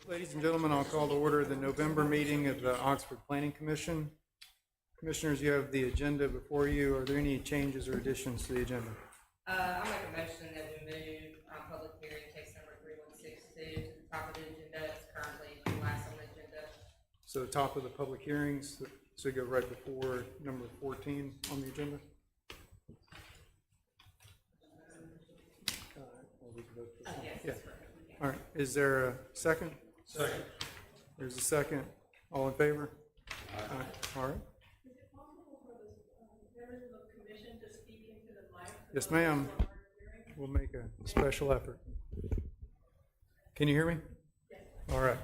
Ladies and gentlemen, I'll call to order the November meeting of the Oxford Planning Commission. Commissioners, you have the agenda before you. Are there any changes or additions to the agenda? I'll make a motion that we move public hearing case number 3162 to the top of the agenda. It's currently last on the agenda. So the top of the public hearings, so you go right before number 14 on the agenda? Yes, Yeah. that's correct. All right, is there a second? Second. There's a second. All in favor? Aye. All right. Yes, ma'am. We'll make a special effort. Can you hear me? All right.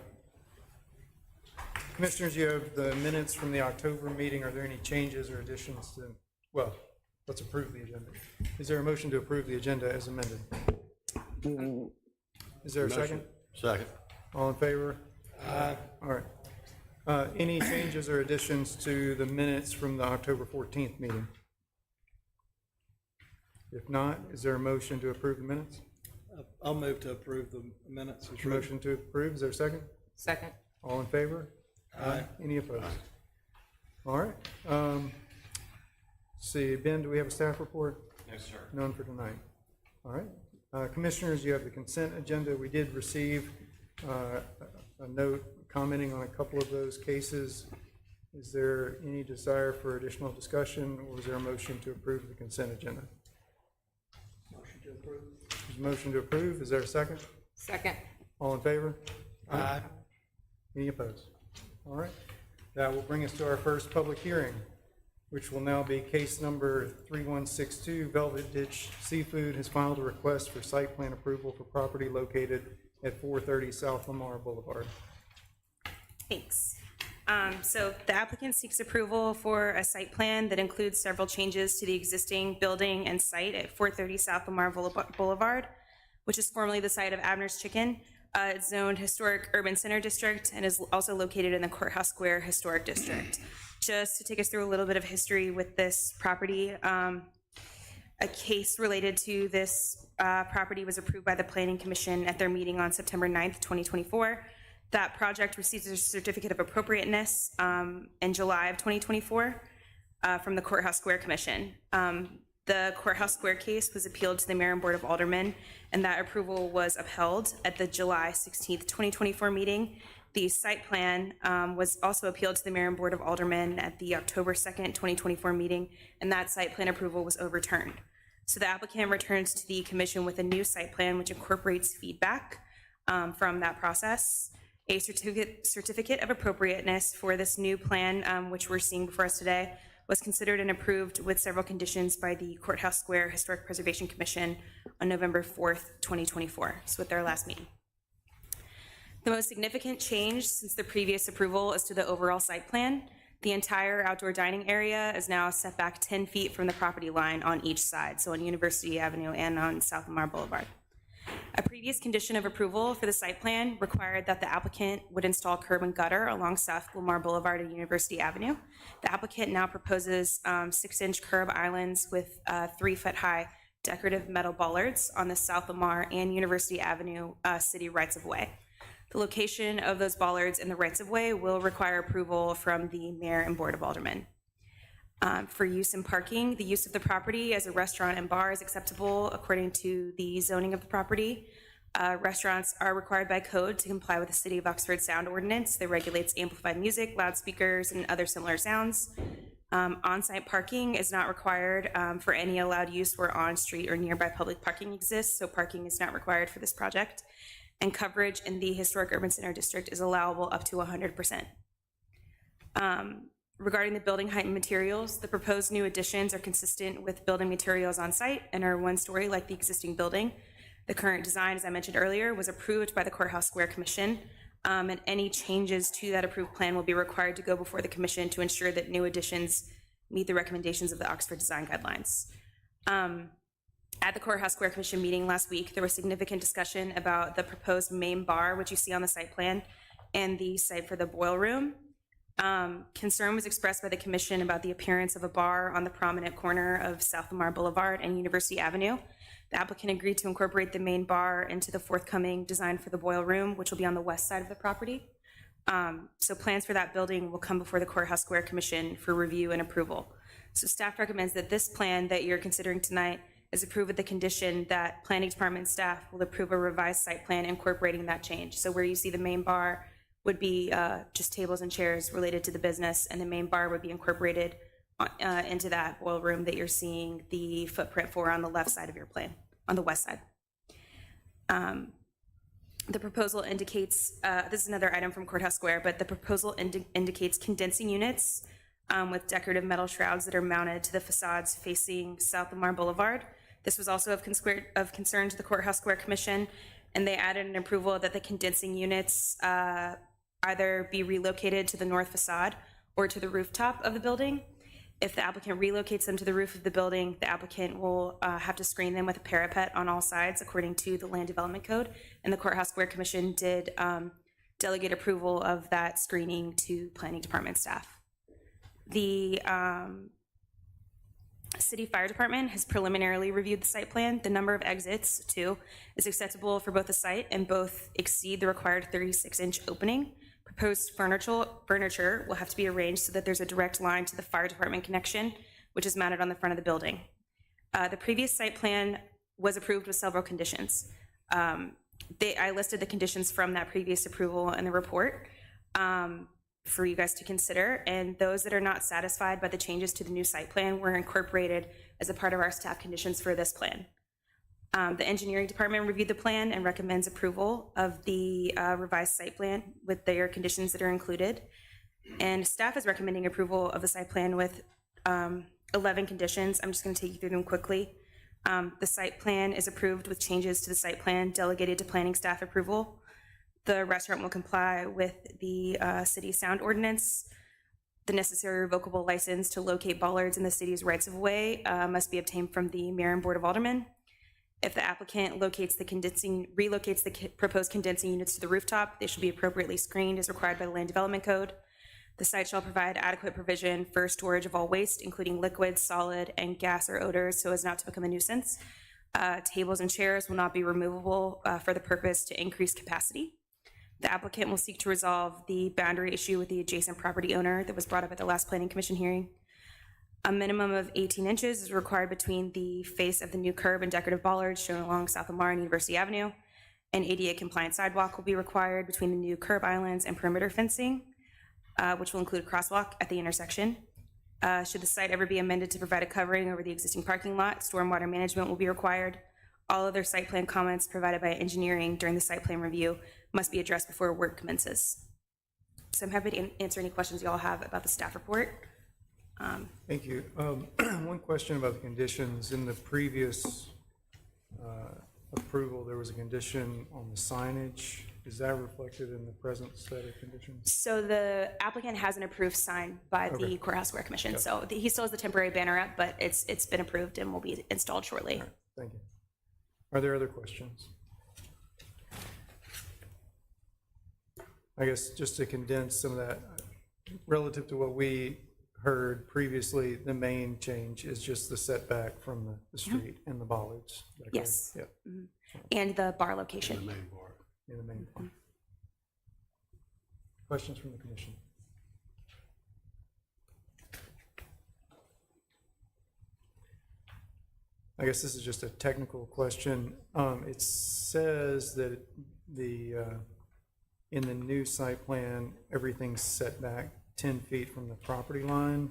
Commissioners, you have the minutes from the October meeting. Are there any changes or additions to, well, let's approve the agenda. Is there a motion to approve the agenda as amended? Is there a second? Second. All in favor? Aye. All right. Any changes or additions to the minutes from the October 14th meeting? If not, is there a motion to approve the minutes? I'll move to approve the minutes as written. Motion to approve, is there a second? Second. All in favor? Aye. Any opposed? All right. See, Ben, do we have a staff report? Yes, sir. None for tonight. All right. Commissioners, you have the consent agenda. We did receive a note commenting on a couple of those cases. Is there any desire for additional discussion, or is there a motion to approve the consent agenda? Motion to approve. There's a motion to approve. Is there a second? Second. All in favor? Aye. Any opposed? All right. That will bring us to our first public hearing, which will now be case number 3162. Velvet Ditch Seafood has filed a request for site plan approval for property located at 430 South Lamar Boulevard. Thanks. So the applicant seeks approval for a site plan that includes several changes to the existing building and site at 430 South Lamar Boulevard, which is formerly the site of Abner's Chicken. It's zoned Historic Urban Center District and is also located in the Courthouse Square Historic District. Just to take us through a little bit of history with this property, a case related to this property was approved by the Planning Commission at their meeting on September 9th, 2024. That project received a certificate of appropriateness in July of 2024 from the Courthouse Square Commission. The Courthouse Square case was appealed to the Mayor and Board of Aldermen, and that approval was upheld at the July 16th, 2024 meeting. The site plan was also appealed to the Mayor and Board of Aldermen at the October 2nd, 2024 meeting, and that site plan approval was overturned. So the applicant returns to the commission with a new site plan which incorporates feedback from that process. A certificate of appropriateness for this new plan, which we're seeing before us today, was considered and approved with several conditions by the Courthouse Square Historic Preservation Commission on November 4th, 2024, so at their last meeting. The most significant change since the previous approval is to the overall site plan. The entire outdoor dining area is now set back 10 feet from the property line on each side, so on University Avenue and on South Lamar Boulevard. A previous condition of approval for the site plan required that the applicant would install curb and gutter along South Lamar Boulevard and University Avenue. The applicant now proposes 6-inch curb islands with 3-foot-high decorative metal bollards on the South Lamar and University Avenue city rights-of-way. The location of those bollards in the rights-of-way will require approval from the Mayor and Board of Aldermen. For use in parking, the use of the property as a restaurant and bar is acceptable according to the zoning of the property. Restaurants are required by code to comply with the City of Oxford sound ordinance that regulates amplified music, loudspeakers, and other similar sounds. On-site parking is not required for any allowed use where on-street or nearby public parking exists, so parking is not required for this project. And coverage in the Historic Urban Center District is allowable up to 100%. Regarding the building height and materials, the proposed new additions are consistent with building materials on site and are 1-story like the existing building. The current design, as I mentioned earlier, was approved by the Courthouse Square Commission, and any changes to that approved plan will be required to go before the commission to ensure that new additions meet the recommendations of the Oxford Design Guidelines. At the Courthouse Square Commission meeting last week, there was significant discussion about the proposed main bar, which you see on the site plan, and the site for the boil room. Concern was expressed by the commission about the appearance of a bar on the prominent corner of South Lamar Boulevard and University Avenue. The applicant agreed to incorporate the main bar into the forthcoming design for the boil room, which will be on the west side of the property. So plans for that building will come before the Courthouse Square Commission for review and approval. So staff recommends that this plan that you're considering tonight is approved with the condition that planning department staff will approve a revised site plan incorporating that change. So where you see the main bar would be just tables and chairs related to the business, and the main bar would be incorporated into that boil room that you're seeing the footprint for on the left side of your plan, on the west side. The proposal indicates, this is another item from Courthouse Square, but the proposal indicates condensing units with decorative metal shrouds that are mounted to the facades facing South Lamar Boulevard. This was also of concern to the Courthouse Square Commission, and they added an approval that the condensing units either be relocated to the north facade or to the rooftop of the building. If the applicant relocates them to the roof of the building, the applicant will have to screen them with a parapet on all sides according to the Land Development Code. And the Courthouse Square Commission did delegate approval of that screening to planning department staff. The City Fire Department has preliminarily reviewed the site plan. The number of exits, 2, is acceptable for both the site and both exceed the required 36-inch opening. Proposed furniture will have to be arranged so that there's a direct line to the fire department connection, which is mounted on the front of the building. The previous site plan was approved with several conditions. I listed the conditions from that previous approval in the report for you guys to consider, and those that are not satisfied by the changes to the new site plan were incorporated as a part of our staff conditions for this plan. The engineering department reviewed the plan and recommends approval of the revised site plan with their conditions that are included. And staff is recommending approval of the site plan with 11 conditions. I'm just going to take you through them quickly. The site plan is approved with changes to the site plan delegated to planning staff approval. The restaurant will comply with the city sound ordinance. The necessary revocable license to locate bollards in the city's rights of way must be obtained from the mayor and board of aldermen. If the applicant relocates the proposed condensing units to the rooftop, they should be appropriately screened as required by the Land Development Code. The site shall provide adequate provision for storage of all waste, including liquid, solid, and gas or odors, so as not to become a nuisance. Tables and chairs will not be removable for the purpose to increase capacity. The applicant will seek to resolve the boundary issue with the adjacent property owner that was brought up at the last Planning Commission hearing. A minimum of 18 inches is required between the face of the new curb and decorative bollards shown along South Lamar and University Avenue. An ADA compliant sidewalk will be required between the new curb islands and perimeter fencing, which will include a crosswalk at the intersection. Should the site ever be amended to provide a covering over the existing parking lot, stormwater management will be required. All other site plan comments provided by engineering during the site plan review must be addressed before work commences. So I'm happy to answer any questions you all have about the staff report. Thank you. One question about the conditions. In the previous approval, there was a condition on the signage. Is that reflected in the present set of conditions? So the applicant has an approved sign by the Okay. Courthouse Square Commission. So he still has the temporary banner up, but it's been approved and will be installed shortly. All right, thank you. Are there other questions? I guess just to condense some of that, relative to what we heard previously, the main change is just the setback from the street and the bollards. Is that correct? Yes. Yeah, And the bar location. in the main part. Questions from the commission? I guess this is just a technical question. It says that in the new site plan, everything's set back 10 feet from the property line.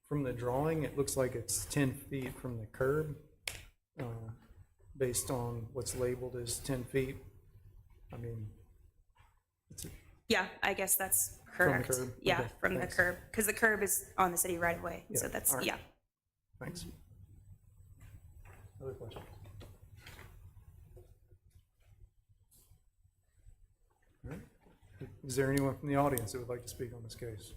From the drawing, it looks like it's 10 feet from the curb, based on what's labeled as 10 feet. I mean, Yeah, I guess that's the correct. curb? Yeah, Okay, from the thanks. curb, because the curb is on the city right away. So Yeah, that's, all right. yeah. Thanks. Other questions? All right. Is there anyone from the audience that would like to speak on this case?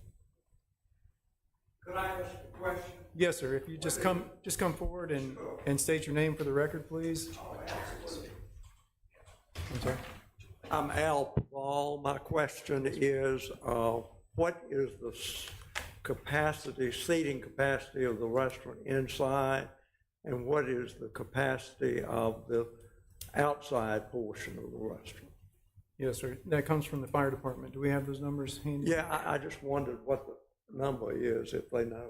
Could I ask a question? Yes, sir. If you just come forward and state your name for the record, please. I'm sorry. I'm Al Paul. My question is, what is the seating capacity of the restaurant inside? And what is the capacity of the outside portion of the restaurant? Yes, sir. That comes from the fire department. Do we have those numbers handy? Yeah, I just wondered what the number is, if they know.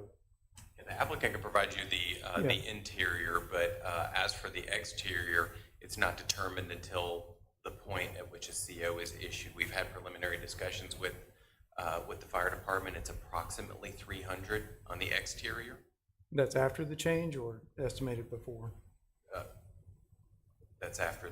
Yeah, the applicant can provide you the interior, but as for the exterior, it's not determined until the point at which a CO is issued. We've had preliminary discussions with the fire department. It's approximately 300 on the exterior. That's after the change or estimated before? That's after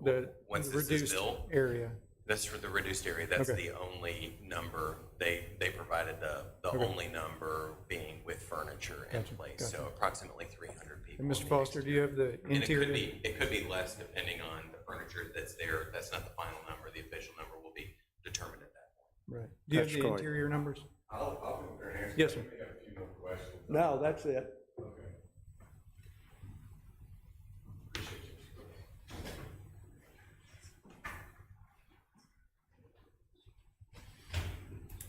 The once this is reduced built. area. That's for the reduced area. That's Okay. the only number. They provided the only number being with furniture in Gotcha, place. gotcha. So approximately 300 people. And on Mr. the Foster, do you have the And interior? it could be less depending on the furniture that's there. That's not the final number. The official number will be determined at that point. Right. Do you have That's the great. interior numbers? I'll compare and answer. Yes, sir. I may have a few more questions. No, that's it. Okay. Appreciate you.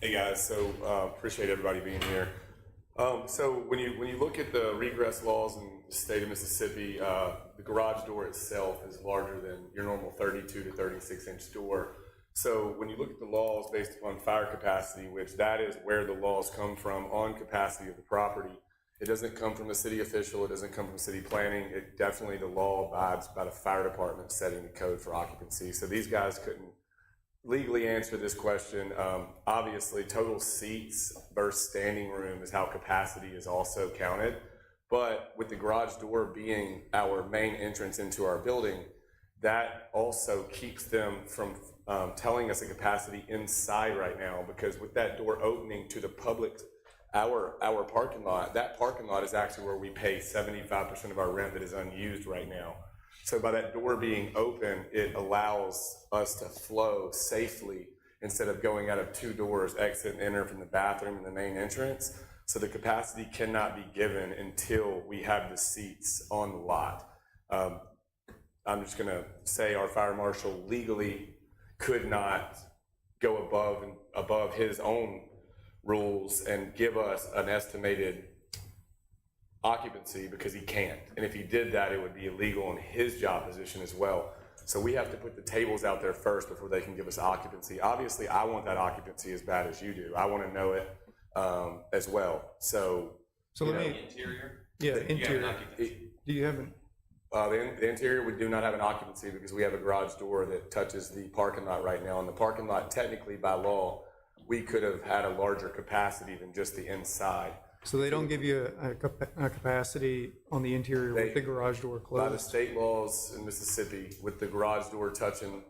Hey guys, so appreciate everybody being here. So when you look at the regress laws in the state of Mississippi, the garage door itself is larger than your normal 32 to 36 inch door. So when you look at the laws based upon fire capacity, which that is where the laws come from on capacity of the property, it doesn't come from a city official, it doesn't come from city planning, it definitely, the law abides by the fire department setting the code for occupancy. So these guys couldn't legally answer this question. Obviously, total seats versus standing room is how capacity is also counted. But with the garage door being our main entrance into our building, that also keeps them from telling us a capacity inside right now, because with that door opening to the public, our parking lot, that parking lot is actually where we pay 75% of our rent that is unused right now. So by that door being open, it allows us to flow safely instead of going out of two doors, exit and enter from the bathroom and the main entrance. So the capacity cannot be given until we have the seats on the lot. I'm just gonna say our fire marshal legally could not go above his own rules and give us an estimated occupancy, because he can't. And if he did that, it would be illegal in his job position as well. So we have to put the tables out there first before they can give us occupancy. Obviously, I want that occupancy as bad as you do. I want to know it as well. So Let me, The interior? yeah, You have an interior. occupancy. Do you have an, the interior, we do not have an occupancy because we have a garage door that touches the parking lot right now. And the parking lot, technically by law, we could have had a larger capacity than just the inside. so they don't give you a capacity on the interior with the garage door By the closed? state laws in Mississippi, with the garage door touching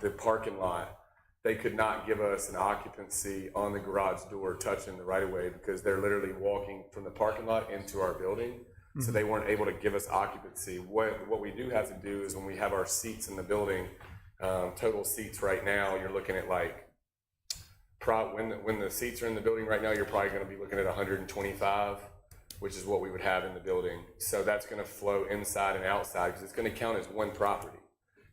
the parking lot, they could not give us an occupancy on the garage door touching the right of way, because they're literally walking from the parking lot into our building. So they weren't able to give us occupancy. What we do have to do is when we have our seats in the building, total seats right now, you're looking at like, when the seats are in the building right now, you're probably gonna be looking at 125, which is what we would have in the building. So that's gonna flow inside and outside, because it's gonna count as one property.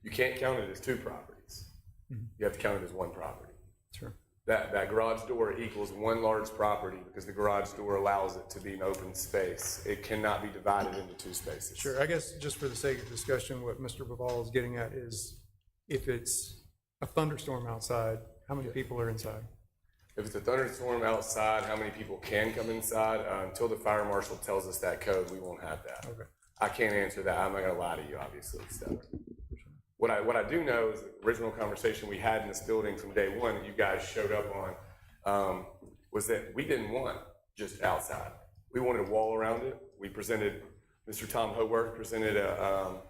You can't count it as two properties. You have to count it as one property. Sure. That garage door equals one large property, because the garage door allows it to be an open space. It cannot be divided into two spaces. Sure, I guess just for the sake of discussion, what Mr. Bavall is getting at is if it's a thunderstorm outside, how many people are inside? If it's a thunderstorm outside, how many people can come inside? Until the fire marshal tells us that code, we won't have that. Okay. I can't answer that. I'm not gonna lie to you, obviously, so. What I do know is the original conversation we had in this building from day one that you guys showed up on, was that we didn't want just outside. We wanted a wall around it. We presented, Mr. Tom Howorth presented a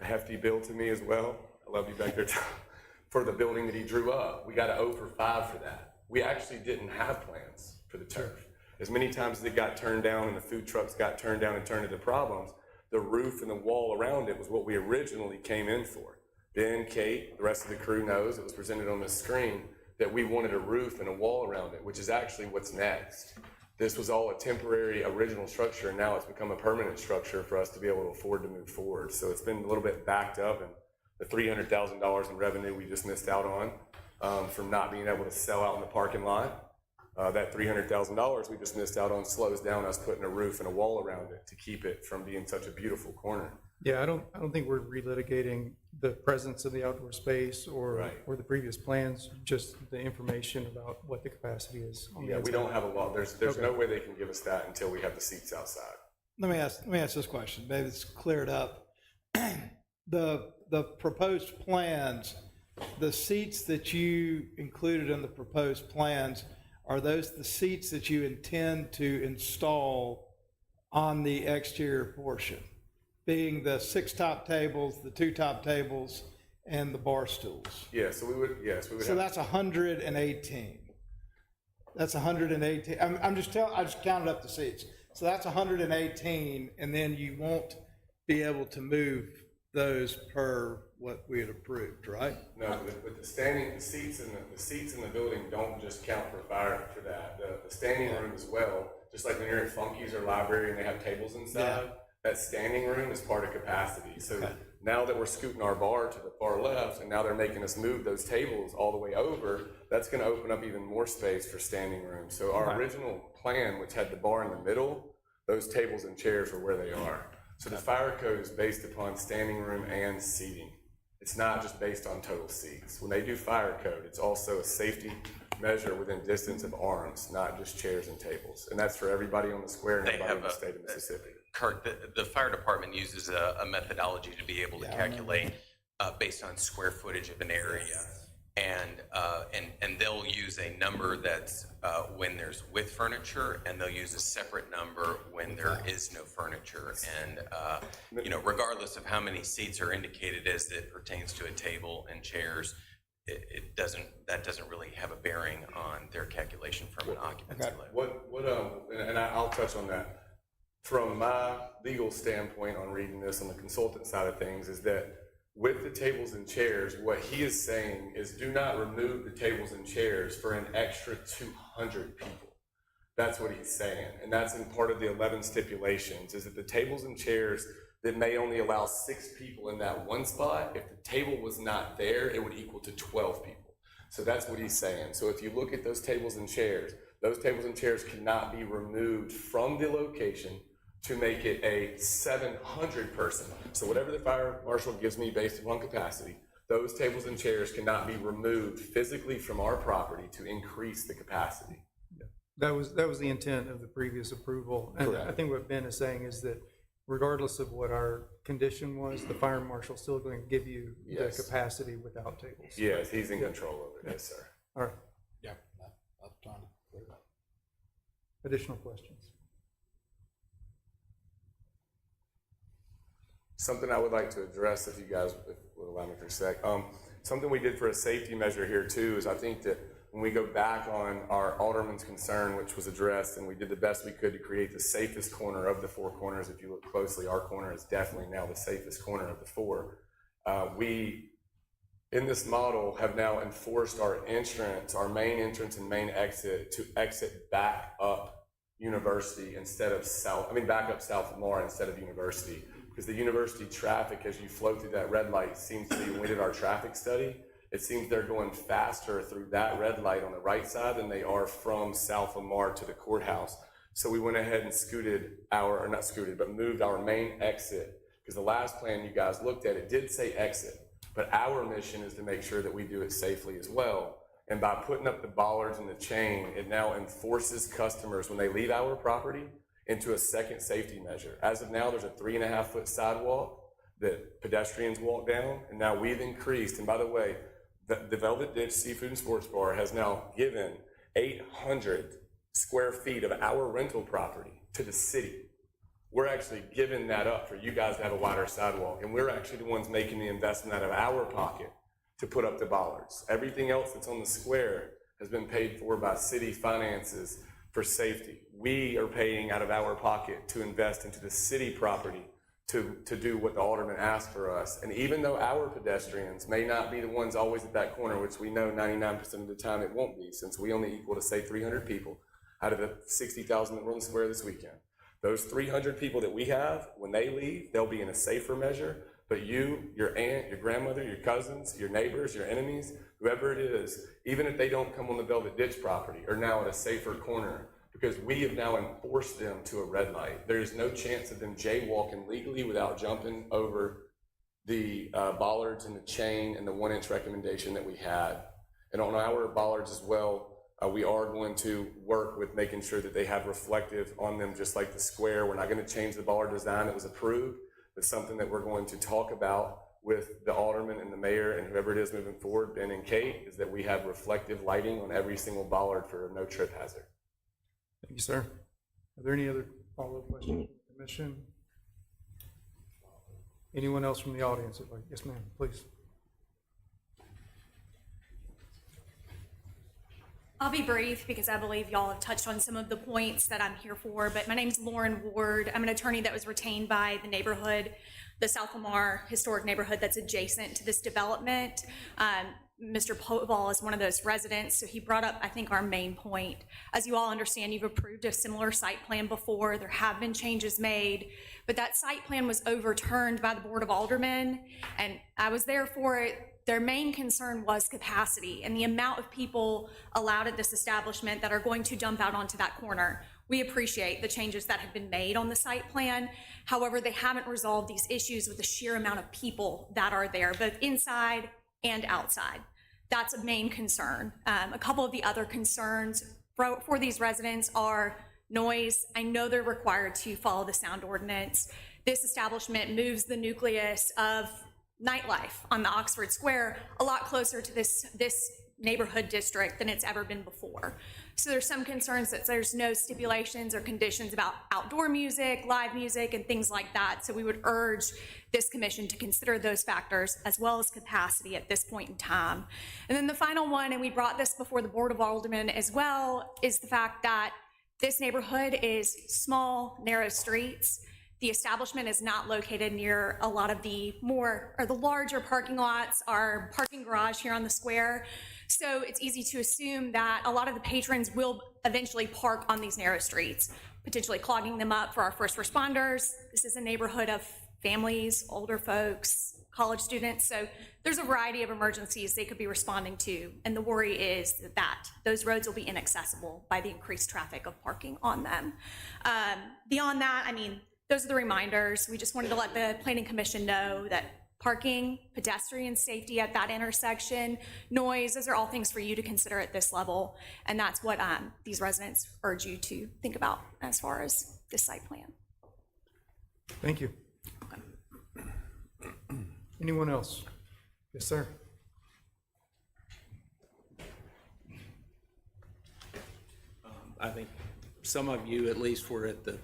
hefty bill to me as well. I love you back there, Tom, for the building that he drew up. We got an 0 for 5 for that. We actually didn't have plans for the turf. As many times as it got turned down and the food trucks got turned down and turned into problems, the roof and the wall around it was what we originally came in for. Ben, Kate, the rest of the crew knows, it was presented on the screen, that we wanted a roof and a wall around it, which is actually what's next. This was all a temporary original structure, and now it's become a permanent structure for us to be able to afford to move forward. So it's been a little bit backed up, and the $300,000 in revenue we just missed out on from not being able to sell out in the parking lot That $300,000 we just missed out on slows down us putting a roof and a wall around it to keep it from being such a beautiful corner. Yeah, I don't think we're relitigating the presence of the outdoor space or the previous plans, just the information about what the capacity is. On the Yeah, we inside. don't have a lot, there's no way they can give us that until we have the seats outside. Let me ask this question, maybe it's cleared up. The proposed plans, the seats that you included in the proposed plans, are those the seats that you intend to install on the exterior portion? Being the 6 top tables, the 2 top tables, and the bar stools. Yeah, so we would So have, that's 118. That's 118. I just counted up the seats. So that's 118, and then you won't be able to move those per what we had approved, right? no, but the seats in the building don't just count for that. The standing room as well, just like when you're at Funky's or library and they have tables inside, that standing room is part of capacity. So now that we're scooting our bar to the far left, and now they're making us move those tables all the way over, that's gonna open up even more space for standing room. So our original plan, which had the bar in the middle, those tables and chairs were where they are. So the fire code is based upon standing room and seating. It's not just based on total seats. When they do fire code, it's also a safety measure within distance of arms, not just chairs and tables. And that's for everybody on the square and They everybody in the have state of Mississippi. Kurt, the fire department uses a methodology to be able to calculate based on square footage of an area. And they'll use a number that's when there's with furniture, and they'll use a separate number when there is no furniture. And, regardless of how many seats are indicated as it pertains to a table and chairs, that doesn't really have a bearing on their calculation from an occupancy level. And I'll touch on that. From my legal standpoint on reading this on the consultant side of things is that with the tables and chairs, what he is saying is do not remove the tables and chairs for an extra 200 people. That's what he's saying. And that's in part of the 11 stipulations is that the tables and chairs that may only allow 6 people in that one spot, if the table was not there, it would equal to 12 people. So that's what he's saying. So if you look at those tables and chairs cannot be removed from the location to make it a 700 person. So whatever the fire marshal gives me based upon capacity, those tables and chairs cannot be removed physically from our property to increase the capacity. That was the intent of the previous approval. And I think what Ben is saying is that regardless of what our condition was, the fire marshal's still going to give you the capacity without tables. Yes, he's in control of it, yes, sir. All right, Yeah. I'm trying to clear it up. additional questions? Something I would like to address, if you guys would allow me for a sec. Something we did for a safety measure here too is I think that when we go back on our alderman's concern, which was addressed, and we did the best we could to create the safest corner of the 4 corners. If you look closely, our corner is definitely now the safest corner of the 4. We, in this model, have now enforced our main entrance and main exit to exit back up University instead of back up South Lamar instead of University. Because the University traffic, as you flow through that red light, seems to be, when we did our traffic study, it seems they're going faster through that red light on the right side than they are from South Lamar to the courthouse. So we went ahead and moved our main exit, because the last plan you guys looked at, it did say exit, but our mission is to make sure that we do it safely as well. And by putting up the bollards and the chain, it now enforces customers when they leave our property into a second safety measure. As of now, there's a 3.5-foot sidewalk that pedestrians walk down, and now we've increased, and by the way, the Velvet Ditch Seafood and Sports Bar has now given 800 square feet of our rental property to the city. We're actually giving that up for you guys to have a wider sidewalk, and we're actually the ones making the investment out of our pocket to put up the bollards. Everything else that's on the square has been paid for by city finances for safety. We are paying out of our pocket to invest into the city property to do what the alderman asked for us. And even though our pedestrians may not be the ones always at that corner, which we know 99% of the time it won't be, since we only equal to say 300 people out of the 60,000 that were on the square this weekend. Those 300 people that we have, when they leave, they'll be in a safer measure. But you, your aunt, your grandmother, your cousins, your neighbors, your enemies, whoever it is, even if they don't come on the Velvet Ditch property, are now at a safer corner because we have now enforced them to a red light. There is no chance of them jaywalking legally without jumping over the bollards and the chain and the 1-inch recommendation that we had. And on our bollards as well, we are going to work with making sure that they have reflective on them, just like the square. We're not going to change the bollard design that was approved, but something that we're going to talk about with the alderman and the mayor and whoever it is moving forward, Ben and Kate, is that we have reflective lighting on every single bollard for no trip hazard. Thank you, sir. Are there any other follow-up questions from the commission? Anyone else from the audience? Yes, ma'am, please. I'll be brief because I believe y'all have touched on some of the points that I'm here for, but my name's Lauren Ward. I'm an attorney that was retained by the neighborhood, the South Lamar historic neighborhood that's adjacent to this development. Mr. Povall is one of those residents, so he brought up, I think, our main point. As you all understand, you've approved a similar site plan before. There have been changes made, but that site plan was overturned by the Board of Aldermen, and I was there for it. Their main concern was capacity and the amount of people allowed at this establishment that are going to dump out onto that corner. We appreciate the changes that have been made on the site plan. However, they haven't resolved these issues with the sheer amount of people that are there, both inside and outside. That's a main concern. A couple of the other concerns for these residents are noise. I know they're required to follow the sound ordinance. This establishment moves the nucleus of nightlife on the Oxford Square a lot closer to this neighborhood district than it's ever been before. So there's some concerns that there's no stipulations or conditions about outdoor music, live music, and things like that. So we would urge this commission to consider those factors as well as capacity at this point in time. And then the final one, and we brought this before the Board of Aldermen as well, is the fact that this neighborhood is small, narrow streets. The establishment is not located near a lot of the larger parking lots, our parking garage here on the square. So it's easy to assume that a lot of the patrons will eventually park on these narrow streets, potentially clogging them up for our first responders. This is a neighborhood of families, older folks, college students. So there's a variety of emergencies they could be responding to. And the worry is that those roads will be inaccessible by the increased traffic of parking on them. Beyond that, I mean, those are the reminders. We just wanted to let the Planning Commission know that parking, pedestrian safety at that intersection, noise, those are all things for you to consider at this level. And that's what these residents urge you to think about as far as this site plan. Thank you. Anyone else? Yes, sir. I think some of you at least were at the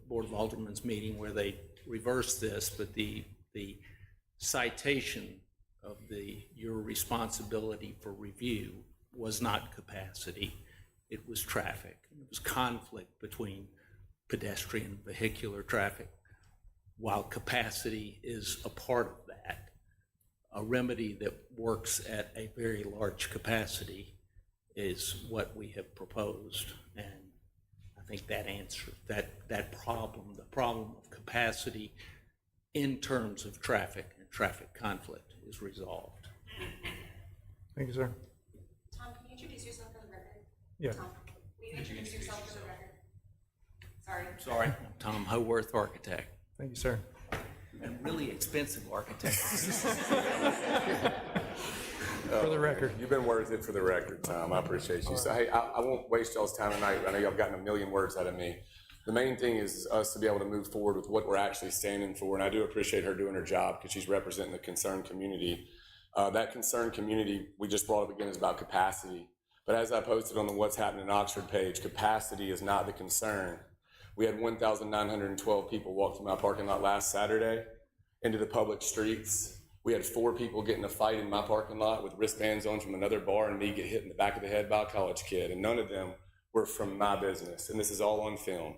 Board of Aldermen's meeting where they reversed this, but the citation of your responsibility for review was not capacity, it was traffic. It was conflict between pedestrian and vehicular traffic. While capacity is a part of that, a remedy that works at a very large capacity is what we have proposed. And I think that answers that problem, the problem of capacity in terms of traffic and traffic conflict is resolved. Thank you, sir. Tom, can you introduce yourself for the record? Yeah. Tom, will you introduce yourself for the record? Sorry. Sorry. I'm Tom Howarth, architect. Thank you, sir. And really expensive architect. For the record. You've been worth it for the record, Tom. I appreciate you. So, hey, I won't waste y'all's time tonight. I know y'all have gotten a million words out of me. The main thing is us to be able to move forward with what we're actually standing for, and I do appreciate her doing her job because she's representing the concerned community. That concerned community we just brought up again is about capacity. But as I posted on the What's Happening in Oxford page, capacity is not the concern. We had 1,912 people walk through my parking lot last Saturday into the public streets. We had 4 people get in a fight in my parking lot with wristbands on from another bar and me get hit in the back of the head by a college kid. And none of them were from my business. And this is all on film.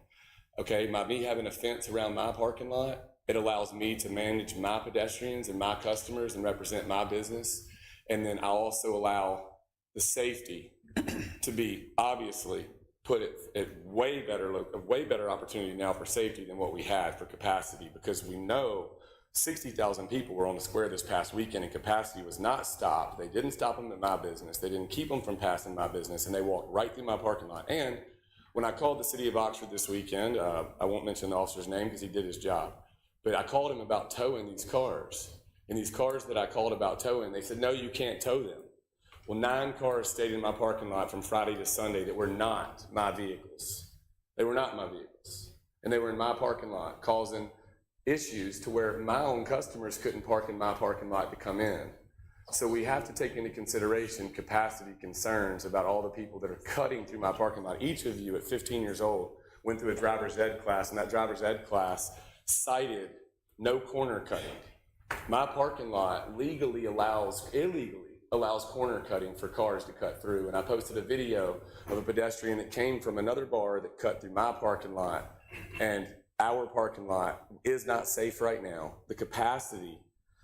Okay, me having a fence around my parking lot, it allows me to manage my pedestrians and my customers and represent my business. And then I also allow the safety to be obviously put it at a way better opportunity now for safety than what we had for capacity, because we know 60,000 people were on the square this past weekend, and capacity was not stopped. They didn't stop them at my business. They didn't keep them from passing my business, and they walked right through my parking lot. And when I called the city of Oxford this weekend, I won't mention the officer's name because he did his job, but I called him about towing these cars. And these cars that I called about towing, they said, no, you can't tow them. Well, 9 cars stayed in my parking lot from Friday to Sunday that were not my vehicles. They were not my vehicles. And they were in my parking lot, causing issues to where my own customers couldn't park in my parking lot to come in. So we have to take into consideration capacity concerns about all the people that are cutting through my parking lot. Each of you at 15 years old went through a driver's ed class, and that driver's ed class cited no corner cutting. My parking lot illegally allows corner cutting for cars to cut through. And I posted a video of a pedestrian that came from another bar that cut through my parking lot, and our parking lot is not safe right now. The capacity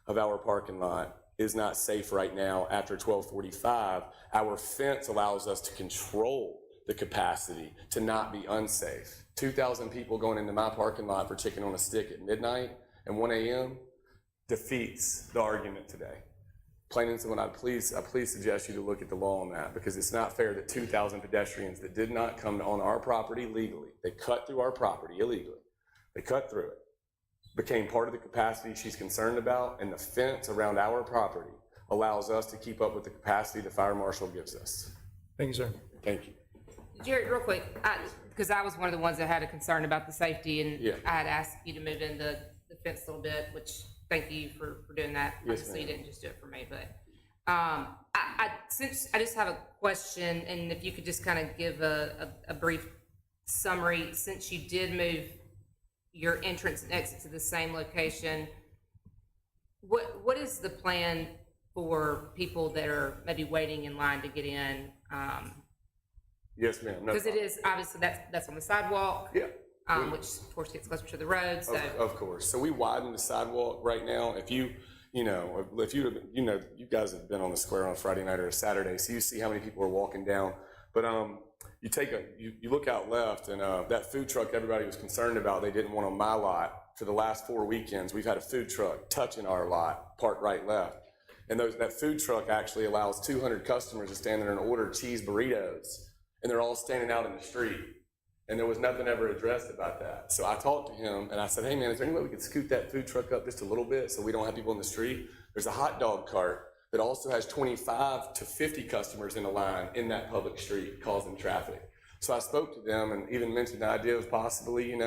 of our parking lot is not safe right now after 12:45. Our fence allows us to control the capacity to not be unsafe. 2,000 people going into my parking lot for chicken on a stick at midnight and 1 a.m. defeats the argument today. Plain and simple, I please suggest you to look at the law on that, because it's not fair that 2,000 pedestrians that did not come on our property legally, they cut through our property illegally, they cut through it, became part of the capacity she's concerned about, and the fence around our property allows us to keep up with the capacity the fire marshal gives us. Thank you, sir. Thank you. Jared, real quick, because I was one of the ones that had a concern about the safety, and Yeah. I had asked you to move in the fence a little bit, which, thank you for doing that. Yes, Obviously, you ma'am. didn't just do it for me, but since I just have a question, and if you could just kind of give a brief summary, since you did move your entrance and exit to the same location, what is the plan for people that are maybe waiting in line to get in? Yes, ma'am. No Because it problem. is, obviously, that's on the sidewalk. Yeah. Which of course gets closer to the road, so. Of course. So we widened the sidewalk right now. If you guys have been on the square on a Friday night or a Saturday, so you see how many people are walking down. But you look out left, and that food truck everybody was concerned about, they didn't want on my lot. For the last 4 weekends, we've had a food truck touching our lot, parked right left. And that food truck actually allows 200 customers to stand there and order cheese burritos, and they're all standing out in the street. And there was nothing ever addressed about that. So I talked to him, and I said, hey, man, is there any way we could scoot that food truck up just a little bit so we don't have people in the street? There's a hot dog cart that also has 25 to 50 customers in a line in that public street causing traffic. So I spoke to them and even mentioned the idea of possibly,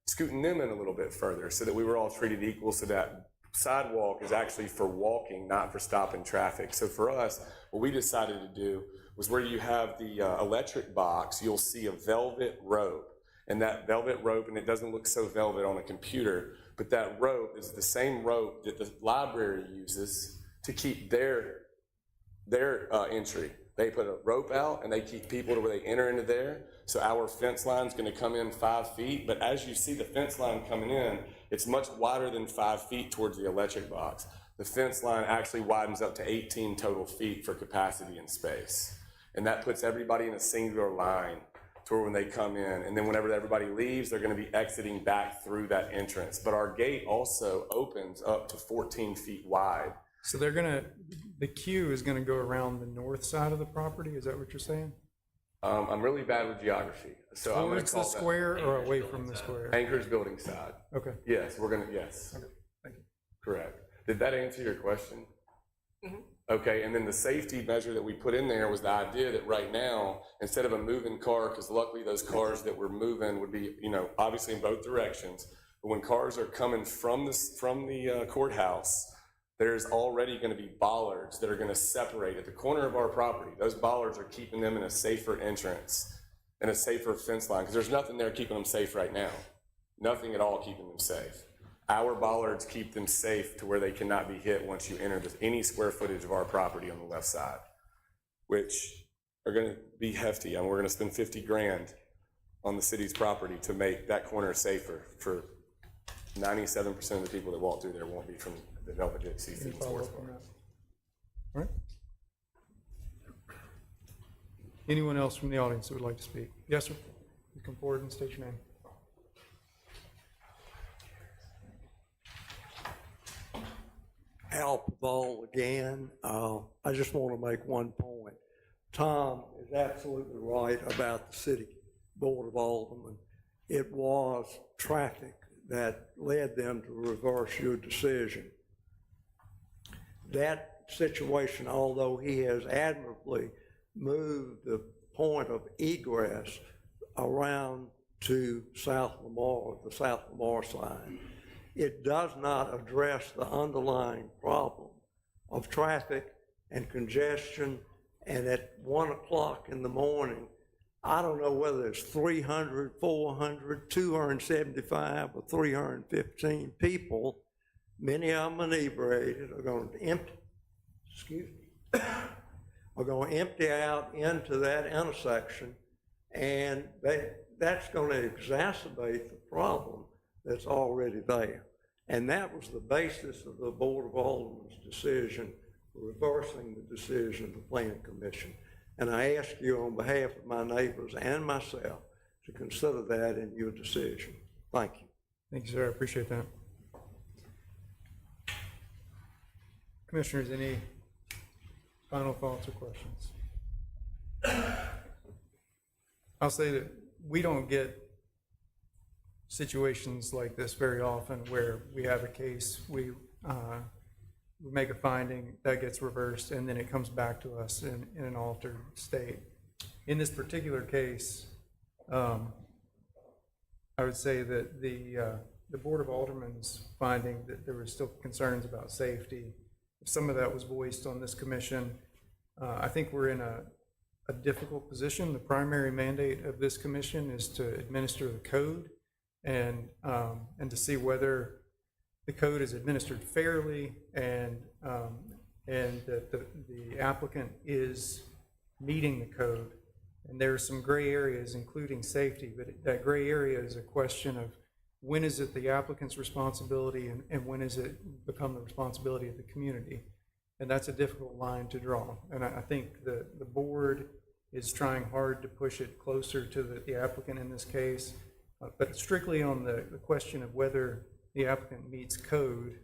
scooting them in a little bit further so that we were all treated equal, so that sidewalk is actually for walking, not for stopping traffic. So for us, what we decided to do was where you have the electric box, you'll see a velvet rope. And that velvet rope, and it doesn't look so velvet on a computer, but that rope is the same rope that the library uses to keep their entry. They put a rope out and they keep people to where they enter into there. So our fence line is going to come in 5 feet, but as you see the fence line coming in, it's much wider than 5 feet towards the electric box. The fence line actually widens up to 18 total feet for capacity and space. And that puts everybody in a singular line to where when they come in, and then whenever everybody leaves, they're going to be exiting back through that entrance. But our gate also opens up to 14 feet wide. So the queue is gonna go around the north side of the property, is that what you're saying? I'm really bad with geography, so I'm going Towards to the call that square or away from the square? Anchorage building side. Okay, Yes, yes. okay, thank you. Correct. Did that answer your question? Okay, and then the safety measure that we put in there was the idea that right now, instead of a moving car, because luckily those cars that were moving would be, obviously in both directions, but when cars are coming from the courthouse, there's already going to be bollards that are going to separate at the corner of our property. Those bollards are keeping them in a safer entrance and a safer fence line, because there's nothing there keeping them safe right now. Nothing at all keeping them safe. Our bollards keep them safe to where they cannot be hit once you enter any square footage of our property on the left side, which are going to be hefty. I mean, we're going to spend 50 grand on the city's property to make that corner safer for 97% of the people that walk through there won't be from the Velvet Ditch Seafood Any and Sports follow-up on Bar. that? All right. Anyone else from the audience that would like to speak? Yes, sir. You come forward and state your name. Al Paval again. I just want to make one point. Tom is absolutely right about the city board of aldermen. It was traffic that led them to reverse your decision. That situation, although he has admirably moved the point of egress around to South Lamar, the South Lamar side, it does not address the underlying problem of traffic and congestion. And at 1 o'clock in the morning, I don't know whether it's 300, 400, 275, or 315 people, many of them inebriated, are going to empty, are going to empty out into that intersection, and that's going to exacerbate the problem that's already there. And that was the basis of the Board of Aldermen's decision, reversing the decision of the Planning Commission. And I ask you on behalf of my neighbors and myself to consider that in your decision. Thank you. Thank you, sir. I appreciate that. Commissioners, any final thoughts or questions? I'll say that we don't get situations like this very often where we have a case, we make a finding that gets reversed, and then it comes back to us in an altered state. In this particular case, I would say that the Board of Aldermen's finding that there were still concerns about safety, some of that was voiced on this commission. I think we're in a difficult position. The primary mandate of this commission is to administer the code and to see whether the code is administered fairly and that the applicant is meeting the code. And there are some gray areas, including safety, but that gray area is a question of when is it the applicant's responsibility and when is it become the responsibility of the community? And that's a difficult line to draw. And I think the board is trying hard to push it closer to the applicant in this case, but strictly on the question of whether the applicant meets code,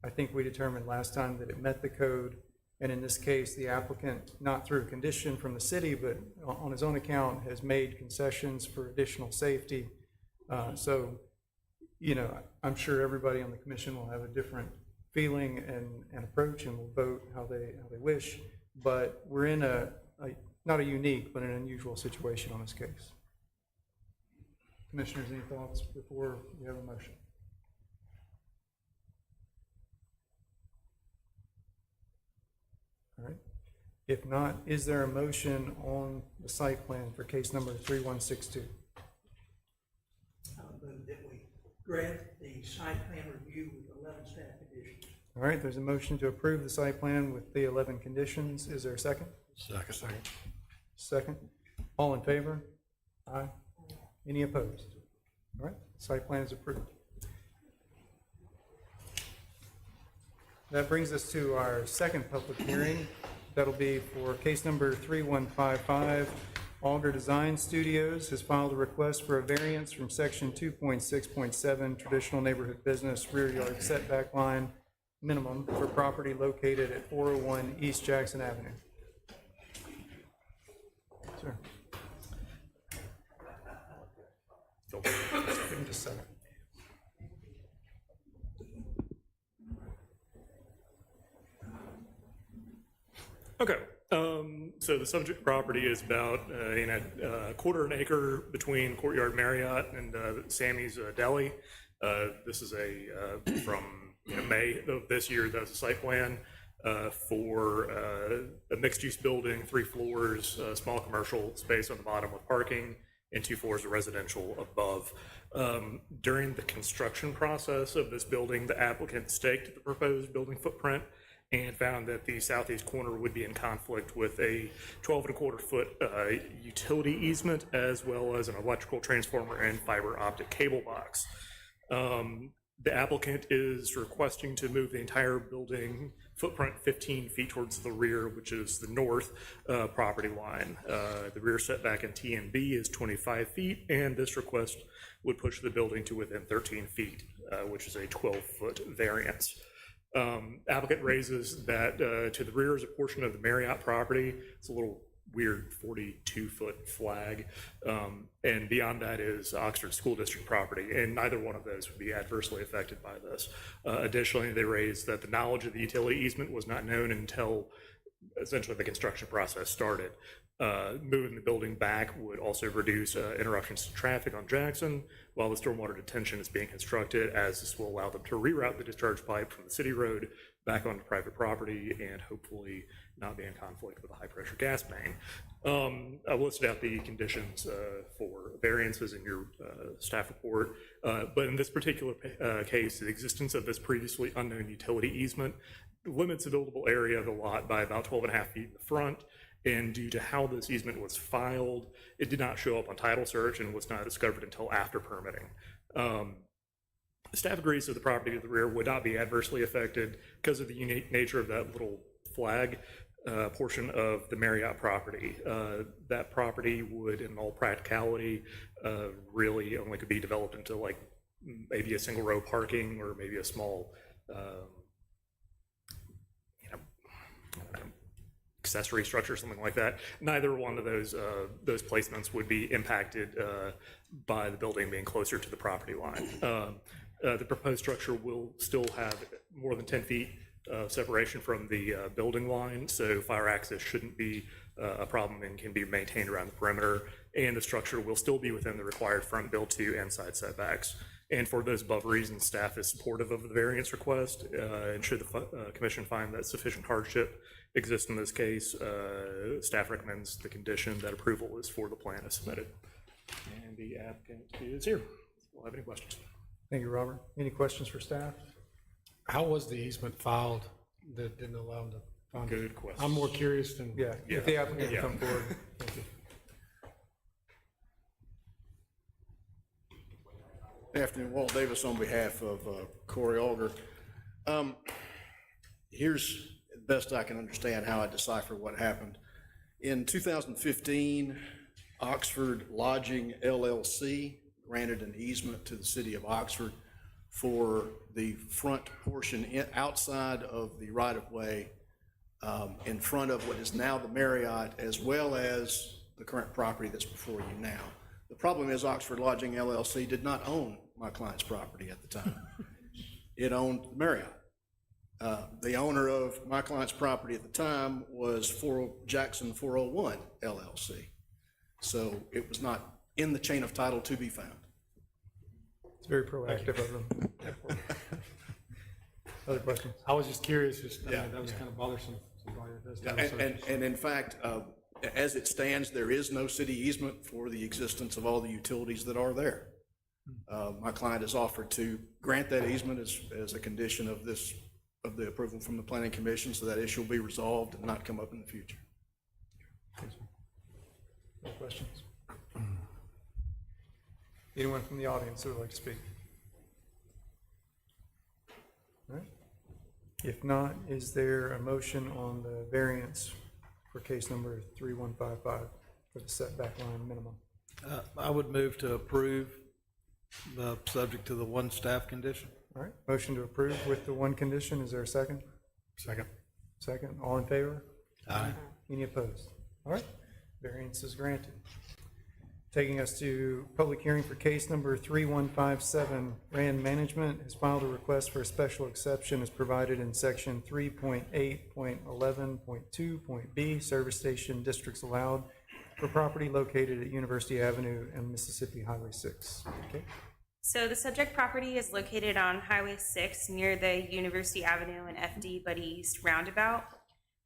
I think we determined last time that it met the code. And in this case, the applicant, not through a condition from the city, but on his own account, has made concessions for additional safety. So, you know, I'm sure everybody on the commission will have a different feeling and approach and will vote how they wish. But we're in not a unique, but an unusual situation on this case. Commissioners, any thoughts before we have a motion? All right. If not, is there a motion on the site plan for case number 3162? I'll move that we grant the site plan review with 11 staff conditions. All right, there's a motion to approve the site plan with the 11 conditions. Is there a second? Second. Second. All in favor? Aye. Any opposed? All right, site plan is approved. That brings us to our second public hearing. That'll be for case number 3155. Alder Design Studios has filed a request for a variance from section 2.6.7 traditional neighborhood business rear yard setback line minimum for property located at 401 East Jackson Avenue. Sir. Give him just a second. Okay, so the subject property is about in a quarter an acre between Courtyard Marriott and Sammy's Deli. This is from May of this year. That's a site plan for a mixed-use building, 3 floors, small commercial space on the bottom with parking, and 2 floors of residential above. During the construction process of this building, the applicant staked the proposed building footprint and found that the southeast corner would be in conflict with a 12.25 foot utility easement, as well as an electrical transformer and fiber optic cable box. The applicant is requesting to move the entire building footprint 15 feet towards the rear, which is the north property line. The rear setback in TNB is 25 feet, and this request would push the building to within 13 feet, which is a 12-foot variance. Applicant raises that to the rear is a portion of the Marriott property. It's a little weird 42-foot flag. And beyond that is Oxford School District property, and neither one of those would be adversely affected by this. Additionally, they raised that the knowledge of the utility easement was not known until essentially the construction process started. Moving the building back would also reduce interruptions to traffic on Jackson while the stormwater detention is being constructed, as this will allow them to reroute the discharge pipe from the city road back onto private property and hopefully not be in conflict with a high-pressure gas main. I listed out the conditions for variances in your staff report, but in this particular case, the existence of this previously unknown utility easement limits the buildable area of the lot by about 12.5 feet in the front. And due to how this easement was filed, it did not show up on title search and was not discovered until after permitting. Staff agrees that the property to the rear would not be adversely affected because of the unique nature of that little flag portion of the Marriott property. That property would, in all practicality, really only could be developed into like maybe a single row parking or maybe a small, accessory structure, something like that. Neither one of those placements would be impacted by the building being closer to the property line. The proposed structure will still have more than 10 feet separation from the building line, so fire access shouldn't be a problem and can be maintained around the perimeter. And the structure will still be within the required front build to and side setbacks. And for those above reasons, staff is supportive of the variance request. And should the commission find that sufficient hardship exists in this case, staff recommends the condition that approval is for the plan as submitted. And the applicant is here. We'll have any questions. Thank you, Robert. Any questions for staff? How was the easement filed that didn't allow them to find it? Good question. I'm more curious than. Yeah, if the applicant can come forward. Thank you. Good afternoon, Walt Davis on behalf of Corey Auger. Here's the best I can understand how I decipher what happened. In 2015, Oxford Lodging LLC granted an easement to the city of Oxford for the front portion outside of the right-of-way in front of what is now the Marriott, as well as the current property that's before you now. The problem is Oxford Lodging LLC did not own my client's property at the time. It owned the Marriott. The owner of my client's property at the time was Jackson 401 LLC. So it was not in the chain of title to be found. It's very proactive of them. Other questions? I was just curious, I Yeah. mean, that was kind of bothersome. Somebody that does Yeah, title searches. and in fact, as it stands, there is no city easement for the existence of all the utilities that are there. My client has offered to grant that easement as a condition of the approval from the planning commission, so that issue will be resolved and not come up in the future. No questions? Anyone from the audience who would like to speak? All right. If not, is there a motion on the variance for case number 3155 for the setback line minimum? I would move to approve, subject to the one staff condition. All right, motion to approve with the one condition. Is there a second? Second. Second, all in favor? Aye. Any opposed? All right, variance is granted. Taking us to public hearing for case number 3157, Rand Management has filed a request for a special exception as provided in section 3.8.11.2.b, service station districts allowed for property located at University Avenue and Mississippi Highway 6. Okay. So the subject property is located on Highway 6 near the University Avenue and FD Buddy East roundabout.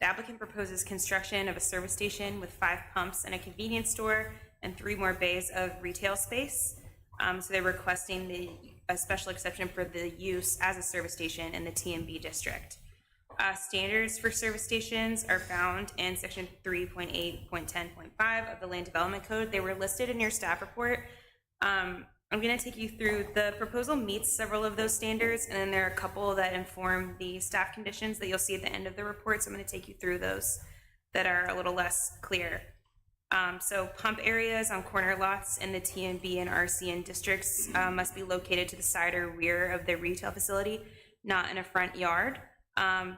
The applicant proposes construction of a service station with 5 pumps and a convenience store and 3 more bays of retail space. So they're requesting a special exception for the use as a service station in the TMB district. Standards for service stations are found in section 3.8.10.5 of the Land Development Code. They were listed in your staff report. I'm going to take you through, the proposal meets several of those standards, and then there are a couple that inform the staff conditions that you'll see at the end of the report. So I'm going to take you through those that are a little less clear. So pump areas on corner lots in the TMB and RCN districts must be located to the side or rear of the retail facility, not in a front yard.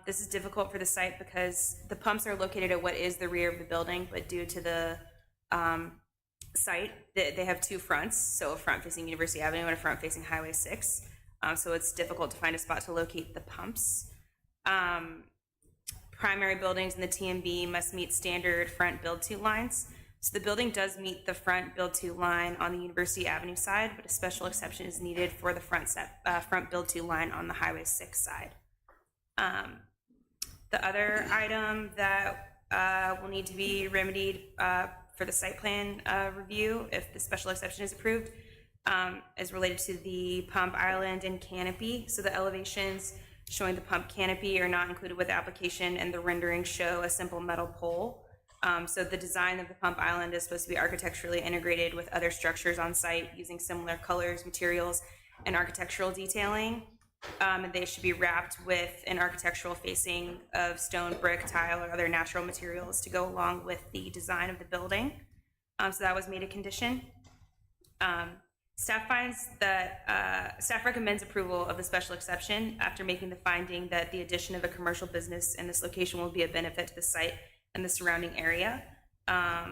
This is difficult for the site because the pumps are located at what is the rear of the building, but due to the site, they have two fronts, so a front facing University Avenue and a front facing Highway 6. So it's difficult to find a spot to locate the pumps. Primary buildings in the TMB must meet standard front build-to lines. So the building does meet the front build-to line on the University Avenue side, but a special exception is needed for the front build-to line on the Highway 6 side. The other item that will need to be remedied for the site plan review, if the special exception is approved, is related to the pump island and canopy. So the elevations showing the pump canopy are not included with the application, and the renderings show a simple metal pole. So the design of the pump island is supposed to be architecturally integrated with other structures on site using similar colors, materials, and architectural detailing. And they should be wrapped with an architectural facing of stone, brick, tile, or other natural materials to go along with the design of the building. So that was made a condition. Staff finds that, staff recommends approval of the special exception after making the finding that the addition of a commercial business in this location will be a benefit to the site and the surrounding area. A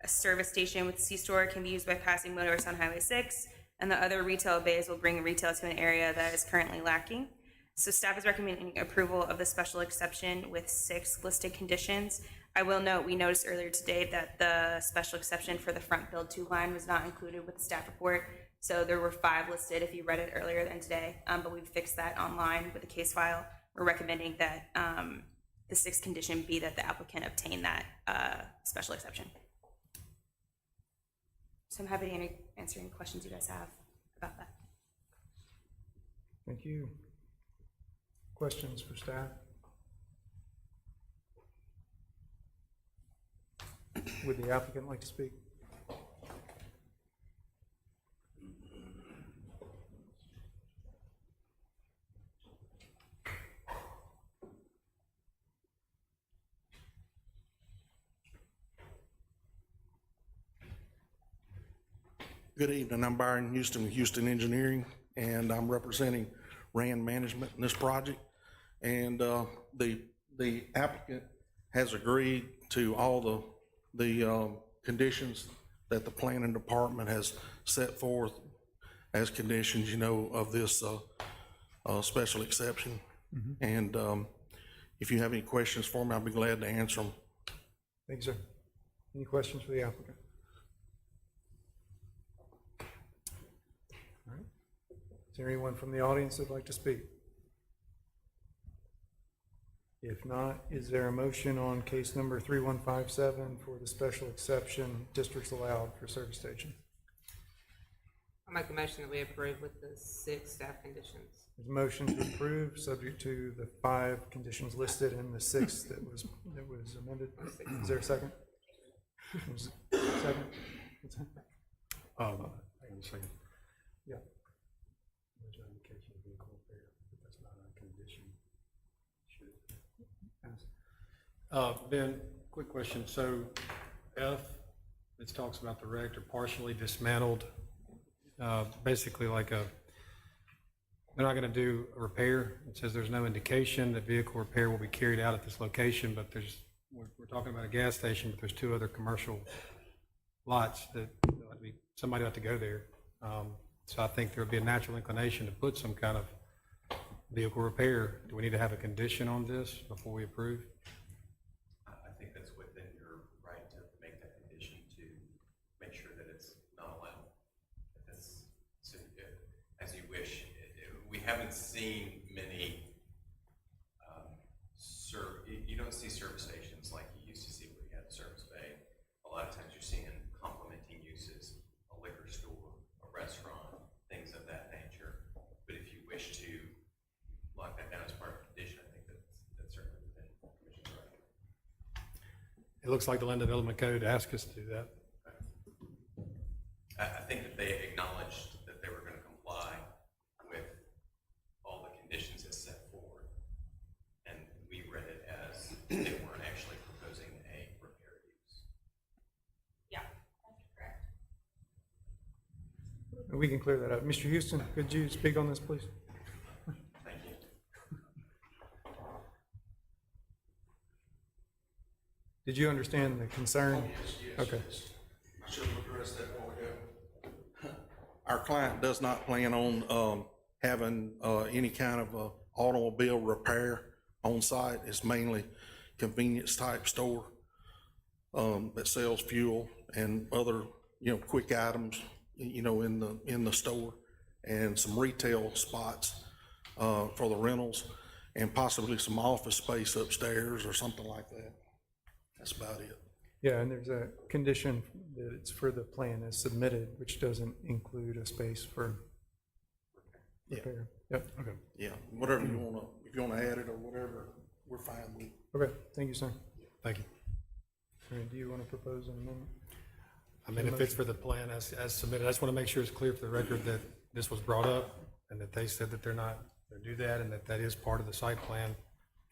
service station with a C-store can be used by passing motorists on Highway 6, and the other retail bays will bring retail to an area that is currently lacking. So staff is recommending approval of the special exception with 6 listed conditions. I will note, we noticed earlier today that the special exception for the front build-to line was not included with the staff report. So there were 5 listed if you read it earlier than today, but we've fixed that online with the case file. We're recommending that the 6th condition be that the applicant obtain that special exception. So I'm happy to answer any questions you guys have about that. Thank you. Questions for staff? Would the applicant like to speak? Good evening, I'm Byron Houston with Houston Engineering, and I'm representing Rand Management in this project. And the applicant has agreed to all the conditions that the planning department has set forth as conditions, you know, of this special exception. And if you have any questions for me, I'll be glad to answer them. Thank you, sir. Any questions for the applicant? All right. Is there anyone from the audience that'd like to speak? If not, is there a motion on case number 3157 for the special exception districts allowed for service station? I'll make a motion that we approve with the 6 staff conditions. There's a motion to approve, subject to the 5 conditions listed and the 6th that was amended. Is there a second? Second? Hang on a second. Yeah. Ben, quick question. So F, it talks about the wrecked or partially dismantled, basically like they're not going to do a repair. It says there's no indication that vehicle repair will be carried out at this location, but we're talking about a gas station, but there's 2 other commercial lots that somebody ought to go there. So I think there would be a natural inclination to put some kind of vehicle repair. Do we need to have a condition on this before we approve? I think that's within your right to make that condition to make sure that it's not allowed. That's, so, as you wish. We haven't seen many, you don't see service stations like you used to see where you had a service bay. A lot of times you're seeing complementing uses, a liquor store, a restaurant, things of that nature. But if you wish to lock that down as part of the condition, I think that's certainly within the commission's right. It looks like the Land Development Code asks us to do that. I think that they acknowledged that they were going to comply with all the conditions as set forward, and we read it as they weren't actually proposing a repair use. Yeah, that's correct. We can clear that up. Mr. Houston, could you speak on this, please? Thank you. Did you understand the concern? Okay. I should have addressed that a while ago. Our client does not plan on having any kind of automobile repair on site. It's mainly convenience type store that sells fuel and other, quick items, in the store, and some retail spots for the rentals, and possibly some office space upstairs or something like that. That's about it. Yeah, and there's a condition that it's for the plan as submitted, which doesn't include a space for repair. Yep, okay. Yeah, whatever you wanna, if you wanna add it or whatever, we're fine with. Okay, thank you, sir. Thank you. All right, do you want to propose an amendment? I mean, if it's for the plan as submitted, I just want to make sure it's clear for the record that this was brought up and that they said that they're do that and that is part of the site plan,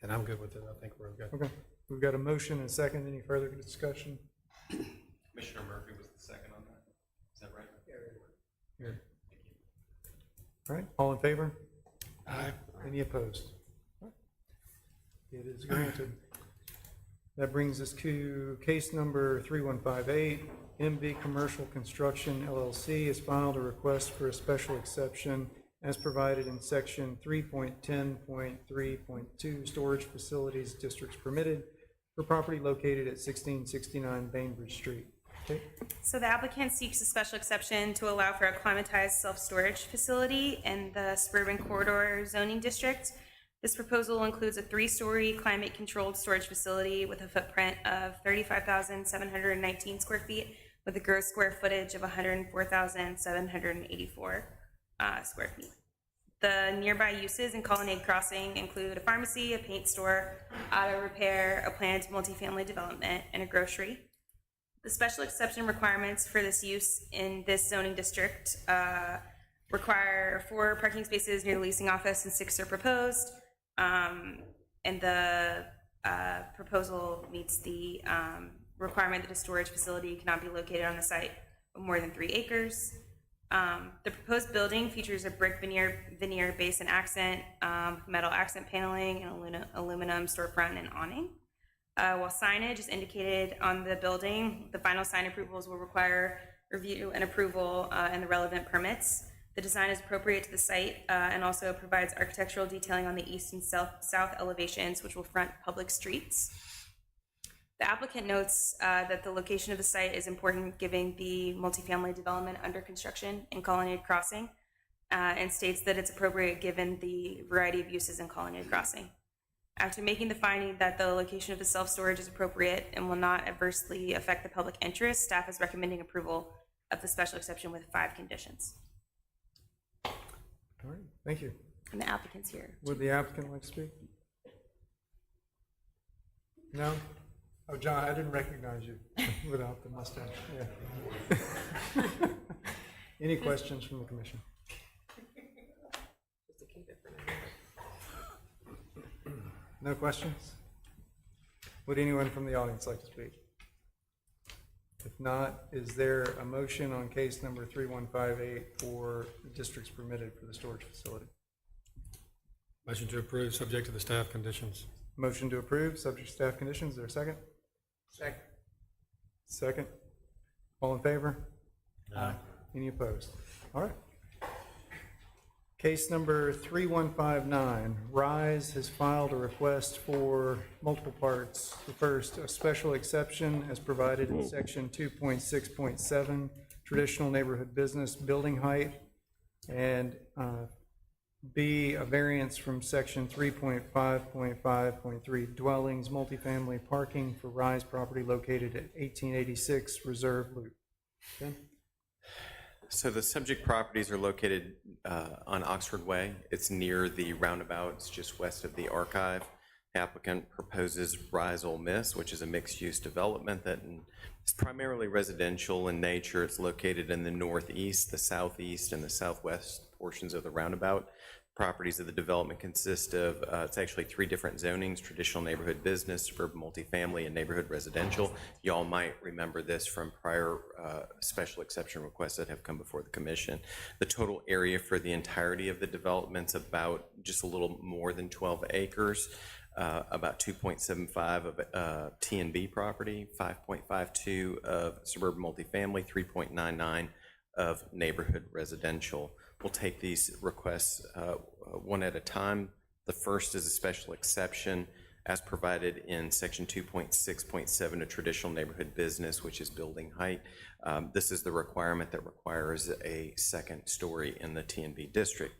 and I'm good with it. I think we're okay. Okay, we've got a motion and a second. Any further discussion? Commissioner Murphy was the second on that. Is that right? Here. All right, all in favor? Aye. Any opposed? It is granted. That brings us to case number 3158. MB Commercial Construction LLC has filed a request for a special exception as provided in section 3.10.3.2 storage facilities districts permitted for property located at 1669 Bainbridge Street. Okay. So the applicant seeks a special exception to allow for a climatized self-storage facility in the suburban corridor zoning district. This proposal includes a 3-story climate-controlled storage facility with a footprint of 35,719 square feet with a gross square footage of 104,784 square feet. The nearby uses in Colonnade Crossing include a pharmacy, a paint store, auto repair, a planned multifamily development, and a grocery. The special exception requirements for this use in this zoning district require 4 parking spaces near the leasing office and 6 are proposed. And the proposal meets the requirement that a storage facility cannot be located on the site of more than 3 acres. The proposed building features a brick veneer base and accent, metal accent paneling, and aluminum storefront and awning. While signage is indicated on the building, the final sign approvals will require review and approval and the relevant permits. The design is appropriate to the site and also provides architectural detailing on the east and south elevations, which will front public streets. The applicant notes that the location of the site is important given the multifamily development under construction in Colonnade Crossing and states that it's appropriate given the variety of uses in Colonnade Crossing. After making the finding that the location of the self-storage is appropriate and will not adversely affect the public interest, staff is recommending approval of the special exception with 5 conditions. All right, thank you. And the applicant's here. Would the applicant like to speak? No? Oh, John, I didn't recognize you without the mustache. Yeah. Any questions from the commission? No questions? Would anyone from the audience like to speak? If not, is there a motion on case number 3158 for the districts permitted for the storage facility? Motion to approve, subject to the staff conditions. Motion to approve, subject to staff conditions. Is there a second? Second. Second. All in favor? Aye. Any opposed? All right. Case number 3159, Rise has filed a request for multiple parts. The first, a special exception as provided in section 2.6.7, traditional neighborhood business building height, and B, a variance from section 3.5.5.3, dwellings, multifamily parking for Rise property located at 1886 Reserve Loop. Okay. So the subject properties are located on Oxford Way. It's near the roundabout. It's just west of the archive. The applicant proposes Rise Ole Miss, which is a mixed-use development that is primarily residential in nature. It's located in the northeast, the southeast, and the southwest portions of the roundabout. Properties of the development consist of, it's actually 3 different zonings: traditional neighborhood business, suburban multifamily, and neighborhood residential. Y'all might remember this from prior special exception requests that have come before the commission. The total area for the entirety of the development's about just a little more than 12 acres. about 2.75 of T&B property, 5.52 of suburban multifamily, 3.99 of neighborhood residential. We'll take these requests one at a time. The first is a special exception as provided in section 2.6.7 of traditional neighborhood business, which is building height. This is the requirement that requires a second story in the T&B district.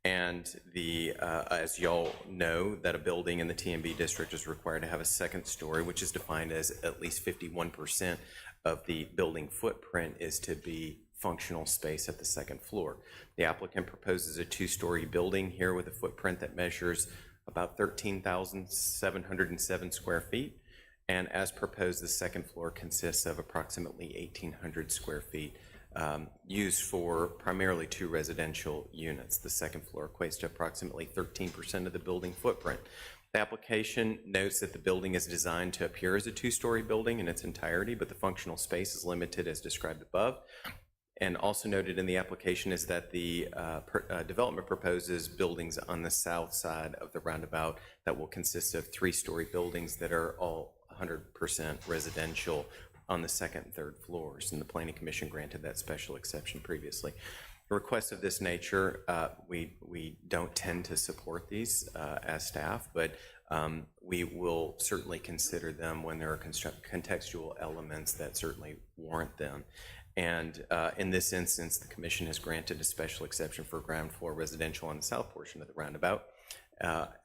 And as y'all know, that a building in the T&B district is required to have a second story, which is defined as at least 51% of the building footprint is to be functional space at the second floor. The applicant proposes a 2-story building here with a footprint that measures about 13,707 square feet. And as proposed, the second floor consists of approximately 1,800 square feet, used for primarily 2 residential units. The second floor equates to approximately 13% of the building footprint. The application notes that the building is designed to appear as a 2-story building in its entirety, but the functional space is limited as described above. And also noted in the application is that the development proposes buildings on the south side of the roundabout that will consist of 3-story buildings that are all 100% residential on the second and third floors, and the Planning Commission granted that special exception previously. Requests of this nature, we don't tend to support these as staff, but we will certainly consider them when there are contextual elements that certainly warrant them. And in this instance, the Commission has granted a special exception for ground floor residential on the south portion of the roundabout,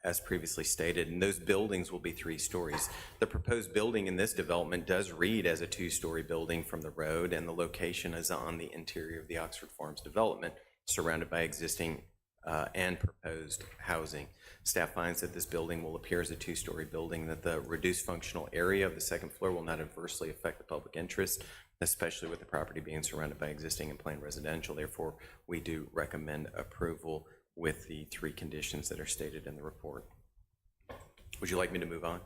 as previously stated, and those buildings will be 3 stories. The proposed building in this development does read as a 2-story building from the road, and the location is on the interior of the Oxford Farms development, surrounded by existing and proposed housing. Staff finds that this building will appear as a 2-story building, that the reduced functional area of the second floor will not adversely affect the public interest, especially with the property being surrounded by existing and planned residential. Therefore, we do recommend approval with the 3 conditions that are stated in the report. Would you like me to move on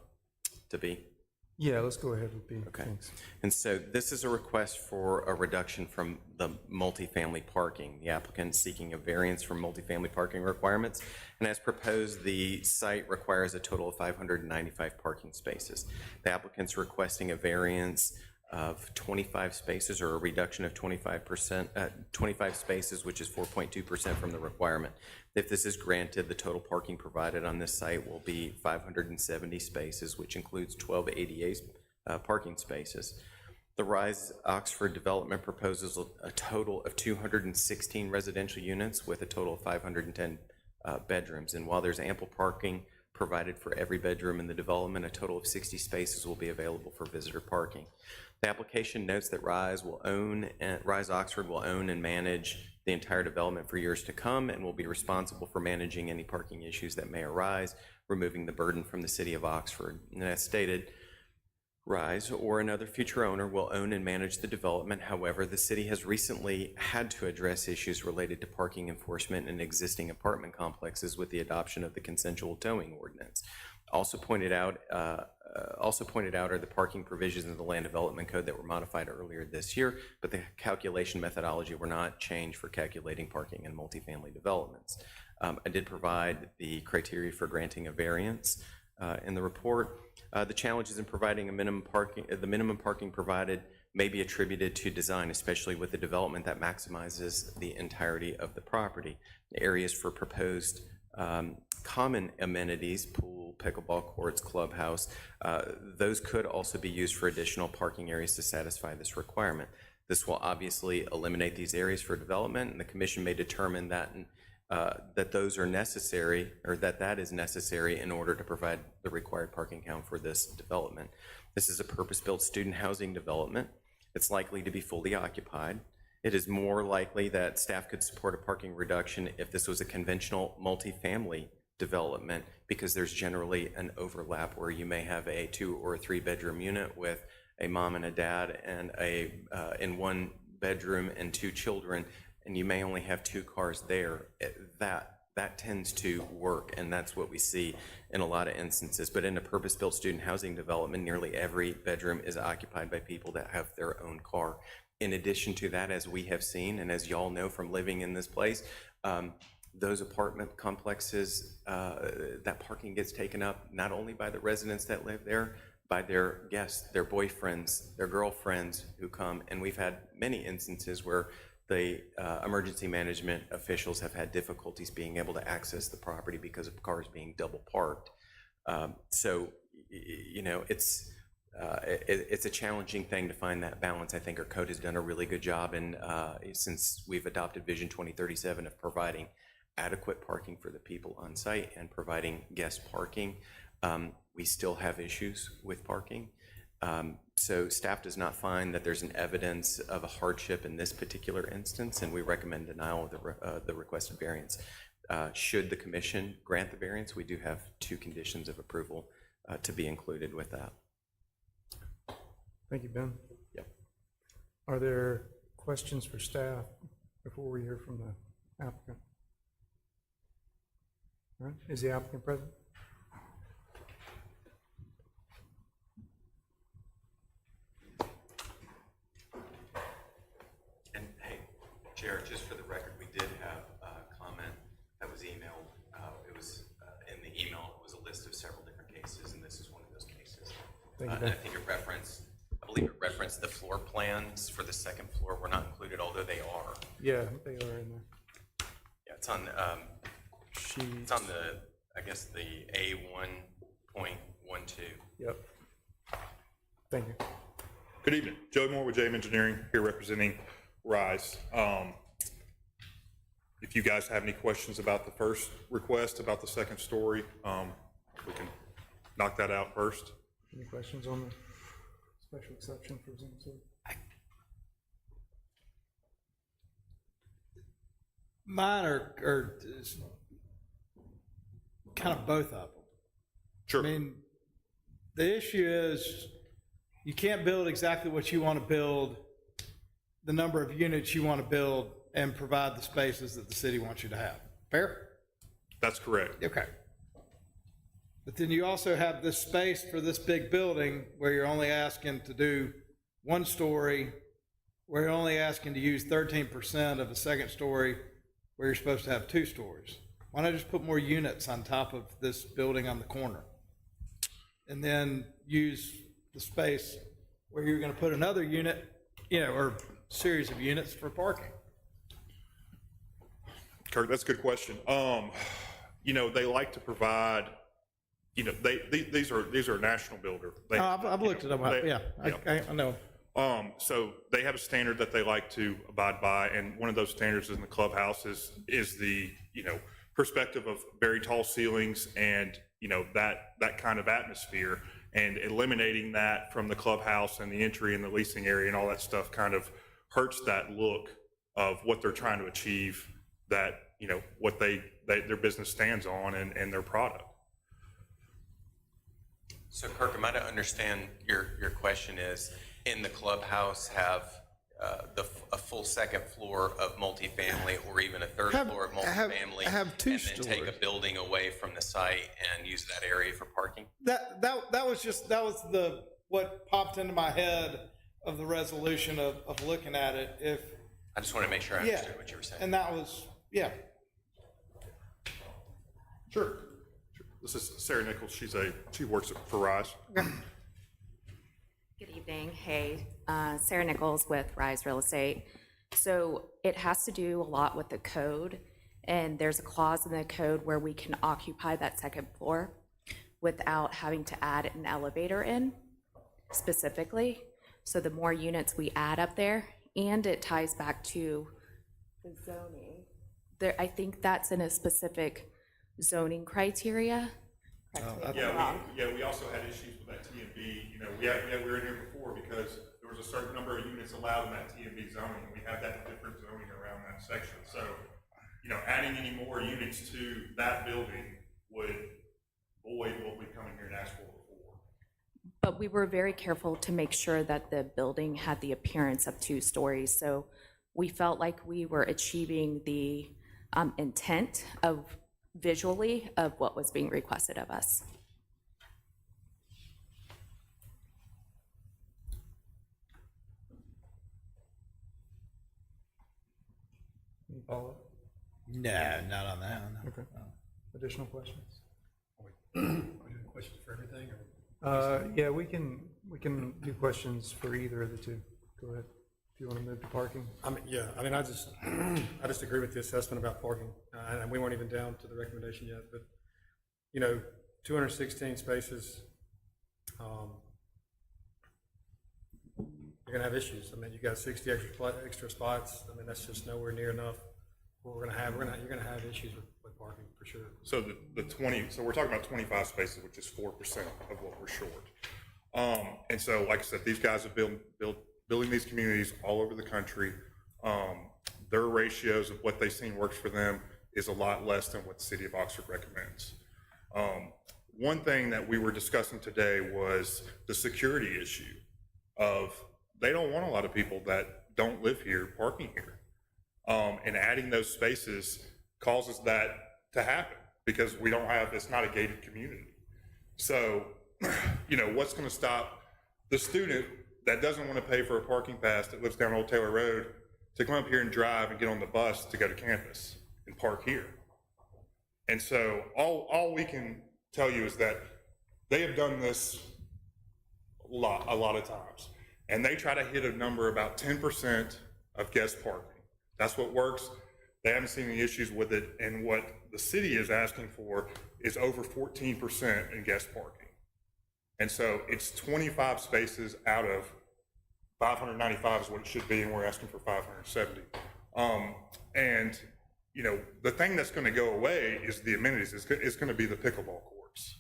to B? Yeah, let's go ahead with B. Okay. Thanks. And so this is a request for a reduction from the multifamily parking. The applicant is seeking a variance from multifamily parking requirements, and as proposed, the site requires a total of 595 parking spaces. The applicant's requesting a variance of 25 spaces, or a reduction of 25%, 25 spaces, which is 4.2% from the requirement. If this is granted, the total parking provided on this site will be 570 spaces, which includes 12 ADA parking spaces. The Rise Oxford development proposes a total of 216 residential units with a total of 510 bedrooms. And while there's ample parking provided for every bedroom in the development, a total of 60 spaces will be available for visitor parking. The application notes that Rise Oxford will own and manage the entire development for years to come and will be responsible for managing any parking issues that may arise, removing the burden from the city of Oxford. And as stated, Rise or another future owner will own and manage the development. However, the city has recently had to address issues related to parking enforcement in existing apartment complexes with the adoption of the consensual towing ordinance. Also pointed out are the parking provisions in the Land Development Code that were modified earlier this year, but the calculation methodology were not changed for calculating parking in multifamily developments. I did provide the criteria for granting a variance in the report. The challenges in providing the minimum parking provided may be attributed to design, especially with the development that maximizes the entirety of the property. The areas for proposed common amenities, pool, pickleball courts, clubhouse, those could also be used for additional parking areas to satisfy this requirement. This will obviously eliminate these areas for development, and the Commission may determine that those are necessary, or that is necessary in order to provide the required parking count for this development. This is a purpose-built student housing development. It's likely to be fully occupied. It is more likely that staff could support a parking reduction if this was a conventional multifamily development, because there's generally an overlap where you may have a 2 or 3 bedroom unit with a mom and a dad and in 1 bedroom and 2 children, and you may only have 2 cars there. That tends to work, and that's what we see in a lot of instances. But in a purpose-built student housing development, nearly every bedroom is occupied by people that have their own car. In addition to that, as we have seen, and as y'all know from living in this place, those apartment complexes, that parking gets taken up not only by the residents that live there, by their guests, their boyfriends, their girlfriends who come. And we've had many instances where the emergency management officials have had difficulties being able to access the property because of cars being double parked. So, you know, it's a challenging thing to find that balance. I think our code has done a really good job, and since we've adopted Vision 2037 of providing adequate parking for the people on site and providing guest parking, we still have issues with parking. So staff does not find that there's an evidence of a hardship in this particular instance, and we recommend denial of the requested variance. Should the commission grant the variance, we do have 2 conditions of approval to be included with that. Thank you, Ben. Yep. Are there questions for staff before we hear from the applicant? All right, is the applicant present? And hey, Jared, just for the record, we did have a comment that was emailed. It was in the email, it was a list of several different cases, and this is one of those cases. Thank you, And Ben. I think I believe it referenced the floor plans for the second floor were not included, although they are. Yeah, they are in there. Yeah, it's on the, I guess, the A1.12. Yep. Thank you. Good evening. Joe Moore with JM Engineering, here representing Rise. If you guys have any questions about the first request, about the second story, we can knock that out first. Any questions on the special exception for Zoom? Mine are kind of both of them. Sure. I mean, the issue is you can't build exactly what you want to build, the number of units you want to build, and provide the spaces that the city wants you to have. Fair? That's correct. Okay. But then you also have this space for this big building where you're only asking to do 1 story, where you're only asking to use 13% of a second story where you're supposed to have 2 stories. Why not just put more units on top of this building on the corner? And then use the space where you're gonna put another unit, you know, or series of units for parking. Kirk, that's a good question. You know, they like to provide, you know, these are a national builder. They, I've looked at them, yeah, I know. So they have a standard that they like to abide by, and one of those standards in the clubhouse is the, you know, perspective of very tall ceilings and, you know, that kind of atmosphere, and eliminating that from the clubhouse and the entry and the leasing area and all that stuff kind of hurts that look of what they're trying to achieve, that, you know, what their business stands on and their product. So Kirk, am I to understand your question is, in the clubhouse have a full second floor of multifamily, or even a third floor of multifamily? Have 2 and stories. then take a building away from the site and use that area for parking? That was what popped into my head of the resolution of looking at it. If I just want to make sure I understood what you were saying. And that was, yeah. Sure. This is Sarah Nichols. She works for Rise. Good evening. Hey, Sarah Nichols with Rise Real Estate. So it has to do a lot with the code, and there's a clause in the code where we can occupy that second floor without having to add an elevator in specifically. So the more units we add up there, and it ties back to the zoning. I think that's in a specific zoning criteria. We also had issues with that T&B. You know, we were in here before because there was a certain number of units allowed in that T&B zoning, and we have that different zoning around that section. So, you know, adding any more units to that building would void what we come in here and ask for before. But we were very careful to make sure that the building had the appearance of 2 stories. So we felt like we were achieving the intent of visually of what was being requested of us. Any follow-up? No, not on that one. Okay. Additional questions? Questions for everything, or? Yeah, we can do questions for either of the two. Go ahead, if you want to move to parking. I mean, I just, I just agree with the assessment about parking, and we weren't even down to the recommendation yet, but, 216 spaces, you're gonna have issues. I mean, you got 60 extra spots. I mean, that's just nowhere near enough. What we're gonna have, you're gonna have issues with parking, for sure. So the 20, so we're talking about 25 spaces, which is 4% of what we're short. And so, like I said, these guys have building these communities all over the country. Their ratios of what they've seen works for them is a lot less than what the city of Oxford recommends. One thing that we were discussing today was the security issue of they don't want a lot of people that don't live here parking here. And adding those spaces causes that to happen because we don't have, it's not a gated community. So, what's going to stop the student that doesn't want to pay for a parking pass that lives down Old Taylor Road to come up here and drive and get on the bus to go to campus and park here? And so all we can tell you is that they have done this a lot of times. And they try to hit a number about 10% of guest parking. That's what works. They haven't seen any issues with it. And what the city is asking for is over 14% in guest parking. And so it's 25 spaces out of 595 is what it should be, and we're asking for 570. And, the thing that's going to go away is the amenities. It's going to be the pickleball courts.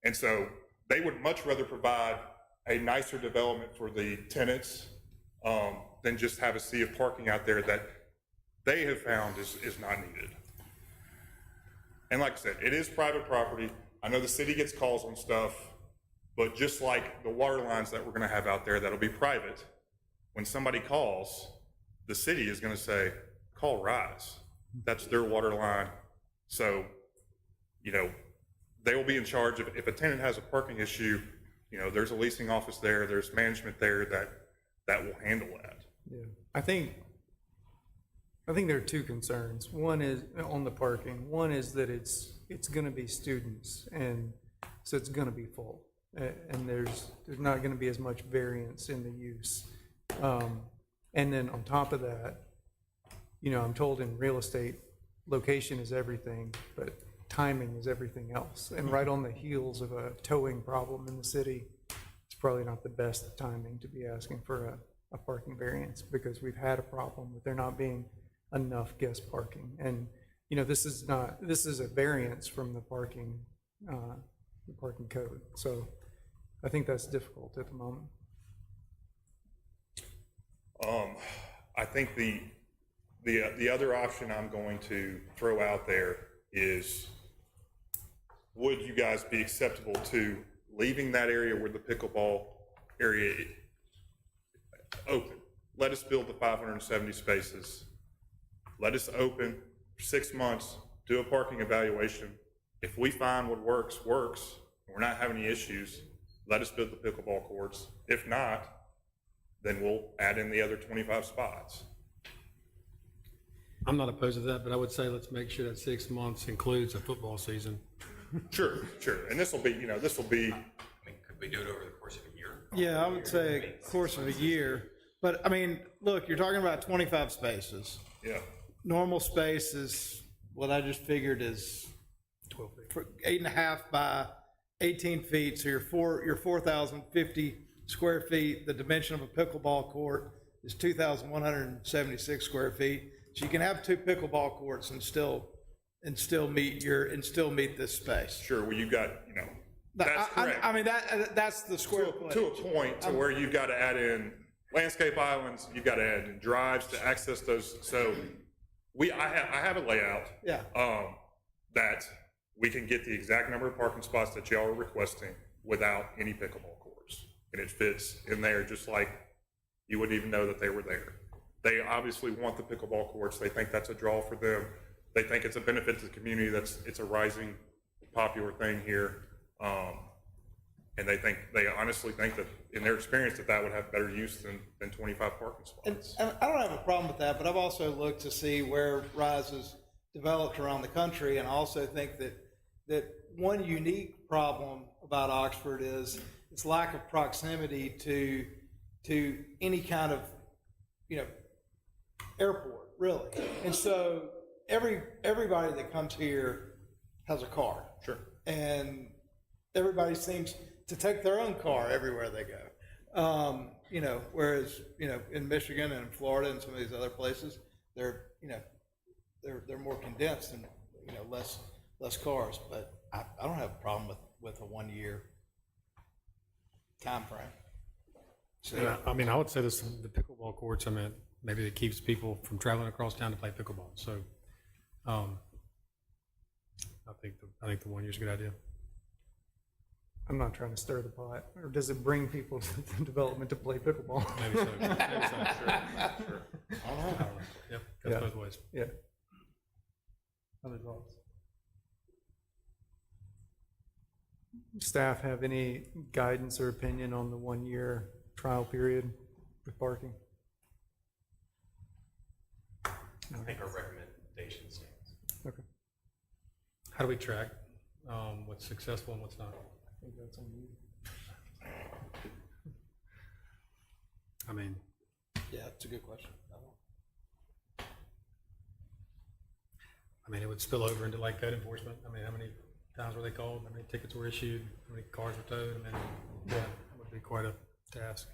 And so they would much rather provide a nicer development for the tenants than just have a sea of parking out there that they have found is not needed. And like I said, it is private property. I know the city gets calls on stuff, but just like the water lines that we're going to have out there that'll be private, when somebody calls, the city is going to say, call Rise. That's their water line. So, they will be in charge of, if a tenant has a parking issue, there's a leasing office there, there's management there that will handle that. Yeah, I think there are two concerns. One is on the parking. One is that it's going to be students, and so it's going to be full, and there's not going to be as much variance in the use. And then on top of that, I'm told in real estate, location is everything, but timing is everything else. And right on the heels of a towing problem in the city, it's probably not the best timing to be asking for a parking variance, because we've had a problem with there not being enough guest parking. And, this is a variance from the parking code. So I think that's difficult at the moment. I think the other option I'm going to throw out there is, would you guys be acceptable to leaving that area where the pickleball area is open? Let us build the 570 spaces. Let us open for 6 months, do a parking evaluation. If we find what works, and we're not having any issues, let us build the pickleball courts. If not, then we'll add in the other 25 spots. I'm not opposed to that, but I would say let's make sure that 6 months includes a football season. Sure. And this will be, Could we do it over the course of a year? Yeah, I would say course of a year. But, look, you're talking about 25 spaces. Yeah. Normal space is what I just figured is 12 feet. 8.5 by 18 feet. So you're 4,050 square feet. The dimension of a pickleball court is 2,176 square feet. So you can have 2 pickleball courts and still meet this space. Sure. Well, you've got, that's correct. That's the square footage. To a point to where you've got to add in landscape islands, you've got to add in drives to access those. So I have a layout. Yeah. That we can get the exact number of parking spots that y'all are requesting without any pickleball courts. And it fits in there just like you wouldn't even know that they were there. They obviously want the pickleball courts. They think that's a draw for them. They think it's a benefit to the community. It's a rising popular thing here. And they honestly think that, in their experience, that would have better use than 25 parking spots. And I don't have a problem with that, but I've also looked to see where Rise is developed around the country, and I also think that one unique problem about Oxford is its lack of proximity to any kind of, airport, really. And so everybody that comes here has a car. Sure. And everybody seems to take their own car everywhere they go. Whereas, in Michigan and in Florida and some of these other places, they're more condensed and, less cars. But I don't have a problem with a 1 year time frame. So, Yeah, I mean, I would say this, the pickleball courts, I mean, maybe it keeps people from traveling across town to play pickleball. So, I think the 1 year is a good idea. I'm not trying to stir the pot, or does it bring people to the development to play pickleball? Maybe so. Maybe so. Sure. I don't know. Yep, goes Yeah. both ways. Yeah. Other thoughts? Staff have any guidance or opinion on the 1 year trial period with parking? I think our recommendation stands. Okay. How do we track what's successful and what's not? I think that's on you. I mean, yeah, it's a good question. it would spill over into like code enforcement. I mean, how many times were they called? How many tickets were issued? How many cars were towed? I mean, yeah, it would be quite a task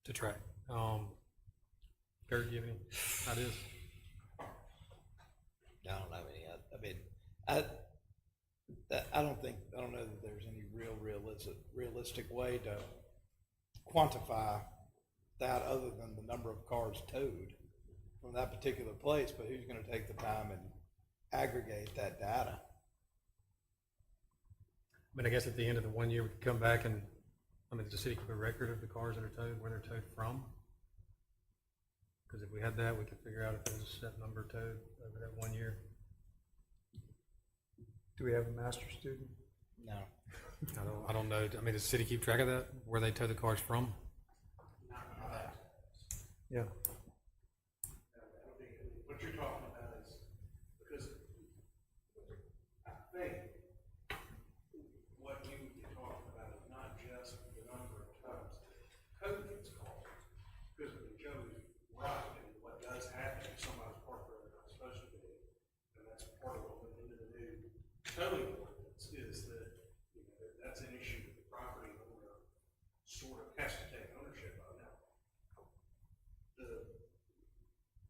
to track. Kurt, do you have any ideas? I don't have any. I don't know that there's any realistic way to quantify that other than the number of cars towed from that particular place, but who's going to take the time and aggregate that data? I mean, I guess at the end of the 1 year, we could come back and, does the city keep a record of the cars that are towed, where they're towed from? Because if we had that, we could figure out if there's a set number towed over that 1 year. Do we have a master student? No. I don't know. Does the city keep track of that, where they tow the cars from? Yeah. What you're talking about is, because I think what you would be talking about is not just the number of times code gets called, because Joey's right, and what does happen if somebody's parked where they're not supposed to be, and that's part of what went into the new towing ordinance, is that, that's an issue that the property owner sort of has to take ownership of. Now,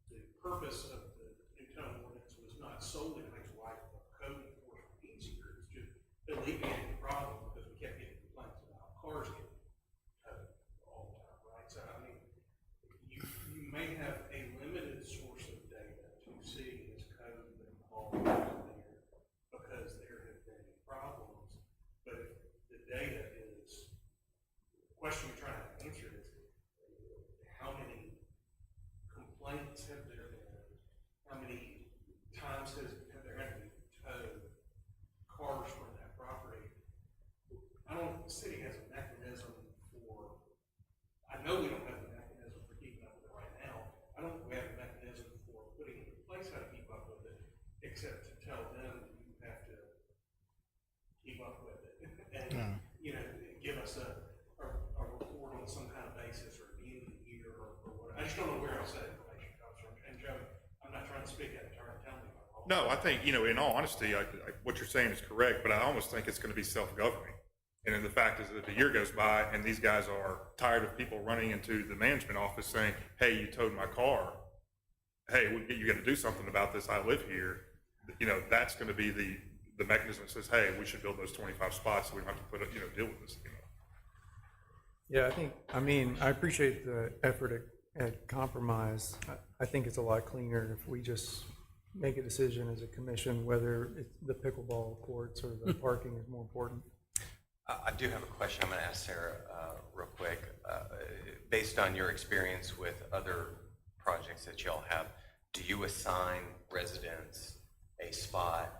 the purpose of the new towing ordinance was not solely to make life of code enforcement easier, it's just alleviating the problem, because we kept getting complaints about cars getting towed all the time, right? So, you may have a limited source of data to see this code being called out there, because there have been problems, but if the data is, the question you're trying to answer is, how many complaints have there been? How many times have there had to be towed cars from that property? The city has a mechanism for, I know we don't have a mechanism for keeping up with it right now. I don't think we have a mechanism for putting into place how to keep up with it, except to tell them you have to keep up with it. And, give us a report on some kind of basis, or at the end of the year, or whatever. I just don't know where else that information comes from. And Joe, I'm not trying to speak out of turn, tell me if I'm wrong. No, I think, in all honesty, what you're saying is correct, but I almost think it's going to be self-governing. And then the fact is that the year goes by and these guys are tired of people running into the management office saying, hey, you towed my car. Hey, you got to do something about this. I live here. That's going to be the mechanism that says, hey, we should build those 25 spots so we don't have to deal with this. Yeah, I appreciate the effort at compromise. I think it's a lot cleaner if we just make a decision as a commission whether it's the pickleball courts or the parking is more important. I do have a question I'm going to ask Sarah real quick. Based on your experience with other projects that y'all have, do you assign residents a spot,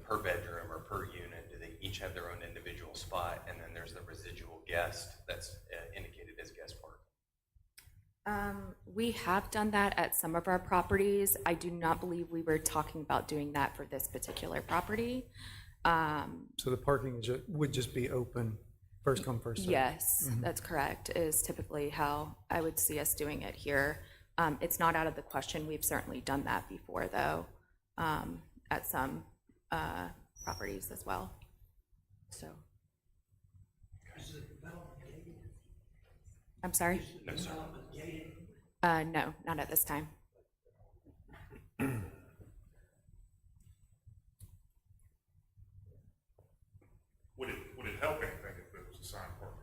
per bedroom or per unit? Do they each have their own individual spot, and then there's the residual guest that's indicated as guest park. We have done that at some of our properties. I do not believe we were talking about doing that for this particular property. So the parking would just be open, first come, first served? Yes, that's correct, is typically how I would see us doing it here. It's not out of the question. We've certainly done that before, though, at some properties as well. So, Is the development gated? I'm sorry? Is the development gated? No, not at this time. Would it help anything if it was assigned parking?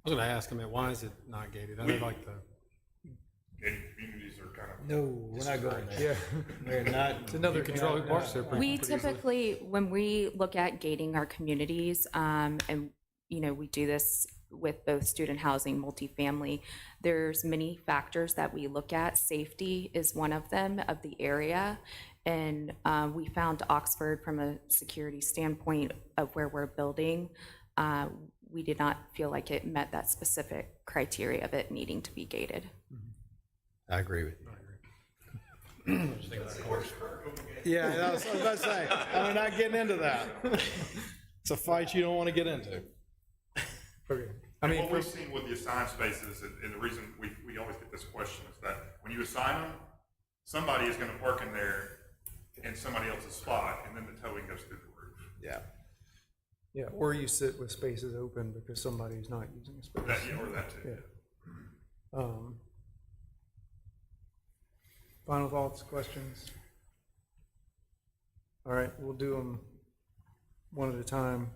I was gonna ask, I mean, why is it not gated? I know like the, Gated communities are kind of. No, we're not going there. We're not. It's another you control who control. parks there pretty We pretty easily. typically, when we look at gating our communities, and, you know, we do this with both student housing, multifamily, there's many factors that we look at. Safety is one of them, of the area. And we found Oxford, from a security standpoint of where we're building, we did not feel like it met that specific criteria of it needing to be gated. I agree with you. Yeah, I was about to say, I'm not getting into that. It's a fight you don't want to get into. Okay. I And mean, what we've seen with the assigned spaces, and the reason we always get this question is that when you assign them, somebody is gonna park in there in somebody else's spot, and then the towing goes through the roof. Yeah. yeah, or you sit with spaces open because somebody's not using a space. Or that too. Yeah. Final thoughts, questions? All right, we'll do them one at a time.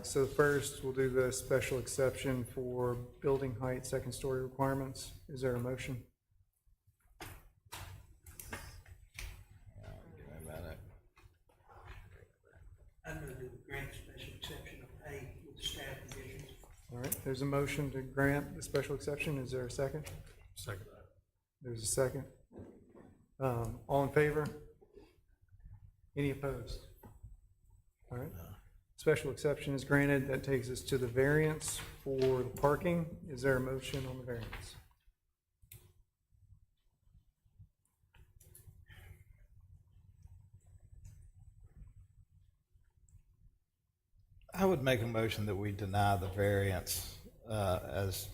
So first, we'll do the special exception for building height, second story requirements. Is there a motion? I'm going to do grant special exception of A with staff conditions. All right, there's a motion to grant the special exception. Is there a second? Second. There's a second. All in favor? Any opposed? All right. Special exception is granted. That takes us to the variance for the parking. Is there a motion on the variance? I would make a motion that we deny the variance as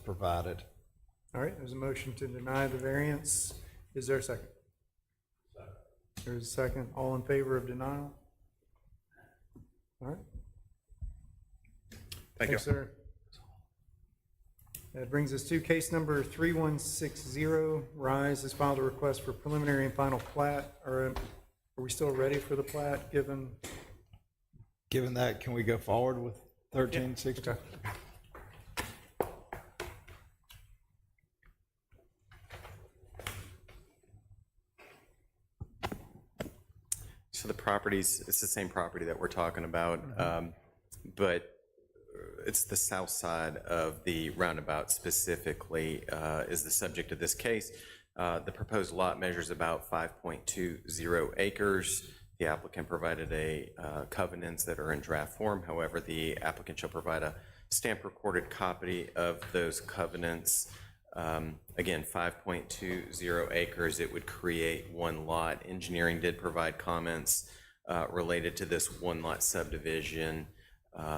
provided. All right, there's a motion to deny the variance. Is there a second? There's a second. All in favor of denial? All right. Thank you. Thanks, sir. That brings us to case number 3160. Rise has filed a request for preliminary and final plat. Are we still ready for the plat, given? Given that, can we go forward with 1360? Okay. So the properties, it's the same property that we're talking about, but it's the south side of the roundabout specifically is the subject of this case. The proposed lot measures about 5.20 acres. The applicant provided a covenants that are in draft form. However, the applicant shall provide a stamp recorded copy of those covenants. Again, 5.20 acres, it would create one lot. Engineering did provide comments related to this one lot subdivision.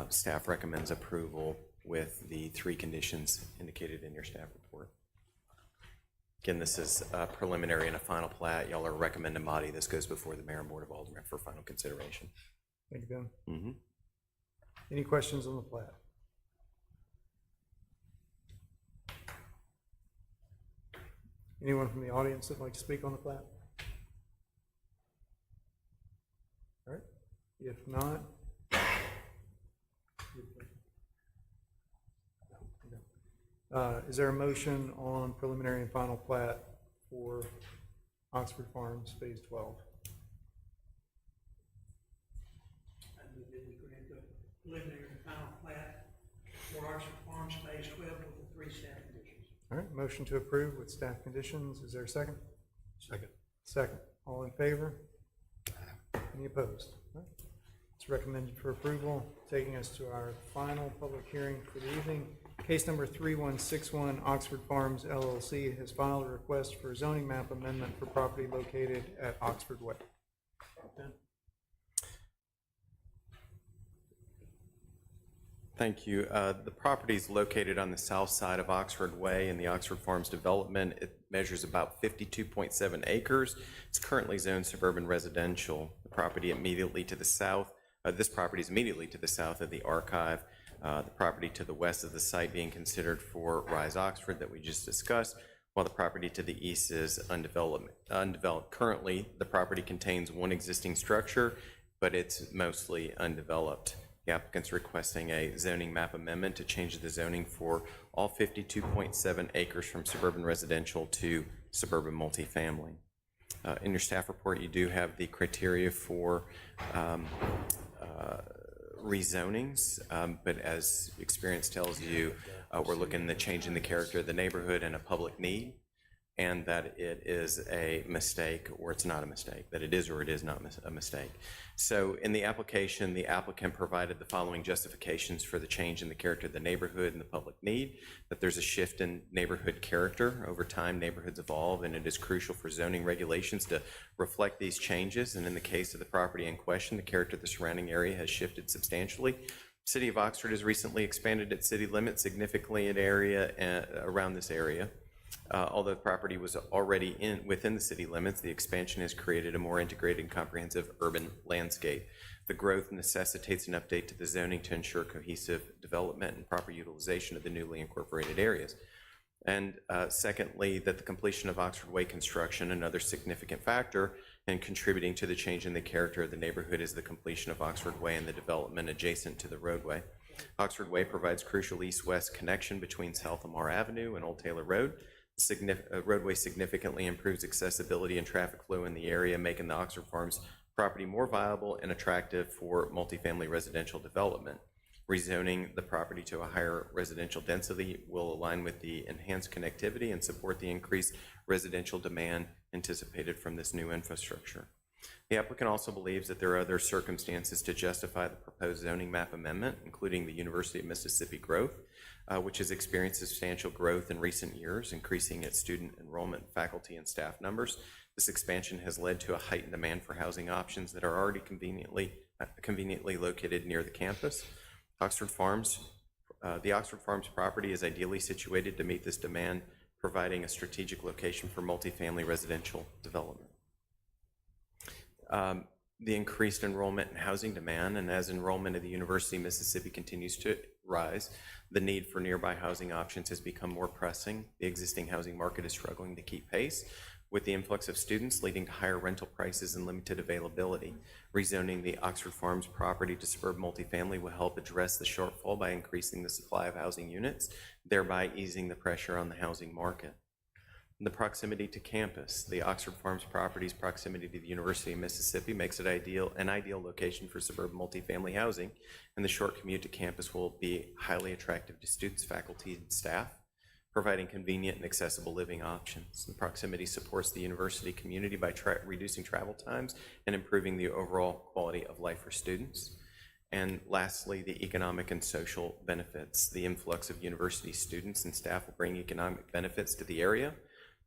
Staff recommends approval with the 3 conditions indicated in your staff report. Again, this is preliminary and a final plat. Y'all are recommending body. This goes before the mayor and board of aldermen for final consideration. Thank you, Ben. Mm-hmm. Any questions on the plat? Anyone from the audience that'd like to speak on the plat? All right, if not. Is there a motion on preliminary and final plat for Oxford Farms Phase 12? I move that we grant the preliminary and final plat for Oxford Farms Phase 12 with the 3 staff conditions. All right, motion to approve with staff conditions. Is there a second? Second. Second. All in favor? Any opposed? All right. It's recommended for approval, taking us to our final public hearing for the evening. Case number 3161, Oxford Farms LLC has filed a request for zoning map amendment for property located at Oxford Way. Thank you. The property is located on the south side of Oxford Way in the Oxford Farms development. It measures about 52.7 acres. It's currently zoned suburban residential. The property immediately to the south, this property is immediately to the south of the archive. The property to the west of the site being considered for Rise Oxford that we just discussed, while the property to the east is undeveloped. Currently, the property contains one existing structure, but it's mostly undeveloped. The applicant's requesting a zoning map amendment to change the zoning for all 52.7 acres from suburban residential to suburban multifamily. In your staff report, you do have the criteria for rezonings, but as experience tells you, we're looking at changing the character of the neighborhood and a public need, and that it is a mistake or it's not a mistake, that it is or it is not a mistake. So in the application, the applicant provided the following justifications for the change in the character of the neighborhood and the public need: that there's a shift in neighborhood character. Over time, neighborhoods evolve, and it is crucial for zoning regulations to reflect these changes. And in the case of the property in question, the character of the surrounding area has shifted substantially. City of Oxford has recently expanded its city limits significantly in area around this area. Although the property was already within the city limits, the expansion has created a more integrated and comprehensive urban landscape. The growth necessitates an update to the zoning to ensure cohesive development and proper utilization of the newly incorporated areas. And secondly, that the completion of Oxford Way construction, another significant factor in contributing to the change in the character of the neighborhood, is the completion of Oxford Way and the development adjacent to the roadway. Oxford Way provides crucial east-west connection between South Lamar Avenue and Old Taylor Road. The roadway significantly improves accessibility and traffic flow in the area, making the Oxford Farms property more viable and attractive for multifamily residential development. Rezoning the property to a higher residential density will align with the enhanced connectivity and support the increased residential demand anticipated from this new infrastructure. The applicant also believes that there are other circumstances to justify the proposed zoning map amendment, including the University of Mississippi growth, which has experienced substantial growth in recent years, increasing its student enrollment, faculty, and staff numbers. This expansion has led to a heightened demand for housing options that are already conveniently located near the campus. The Oxford Farms property is ideally situated to meet this demand, providing a strategic location for multifamily residential development. The increased enrollment and housing demand, and as enrollment at the University of Mississippi continues to rise, the need for nearby housing options has become more pressing. The existing housing market is struggling to keep pace, with the influx of students leading to higher rental prices and limited availability. Rezoning the Oxford Farms property to suburban multifamily will help address the shortfall by increasing the supply of housing units, thereby easing the pressure on the housing market. The proximity to campus. The Oxford Farms property's proximity to the University of Mississippi makes it an ideal location for suburban multifamily housing, and the short commute to campus will be highly attractive to students, faculty, and staff, providing convenient and accessible living options. The proximity supports the university community by reducing travel times and improving the overall quality of life for students. And lastly, the economic and social benefits. The influx of university students and staff will bring economic benefits to the area,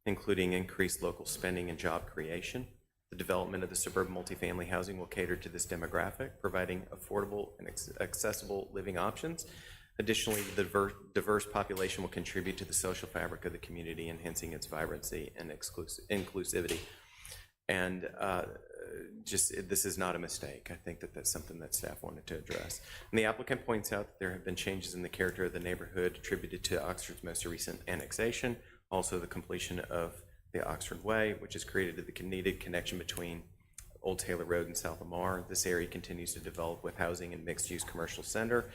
including increased local spending and job creation. The development of the suburban multifamily housing will cater to this demographic, providing affordable and accessible living options. Additionally, the diverse population will contribute to the social fabric of the community, enhancing its vibrancy and inclusivity. And this is not a mistake. I think that that's something that staff wanted to address. And the applicant points out that there have been changes in the character of the neighborhood attributed to Oxford's most recent annexation, also the completion of the Oxford Way, which has created the needed connection between Old Taylor Road and South Lamar. This area continues to develop with housing and mixed-use commercial center,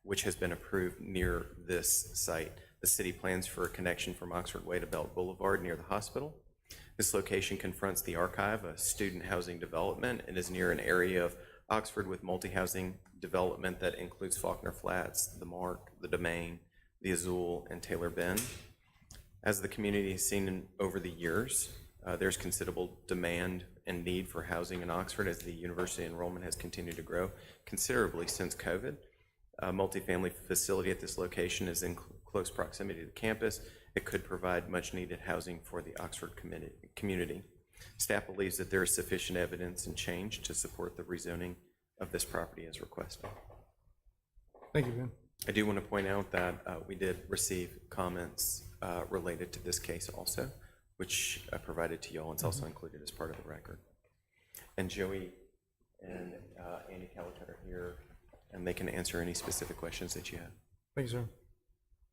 which has been approved near this site. The city plans for a connection from Oxford Way to Belt Boulevard near the hospital. This location confronts the archive, a student housing development, and is near an area of Oxford with multi-housing development that includes Faulkner Flats, the Mark, the Domain, the Azul, and Taylor Bend. As the community has seen over the years, There's considerable demand and need for housing in Oxford as the university enrollment has continued to grow considerably since COVID. A multifamily facility at this location is in close proximity to the campus. It could provide much-needed housing for the Oxford community. Staff believes that there is sufficient evidence and change to support the rezoning of this property as requested. Thank you, Ben. I do want to point out that we did receive comments related to this case also, which I provided to you all. It's also included as part of the record. And Joey and Andy Calicut are here, and they can answer any specific questions that you have. Thank you, sir.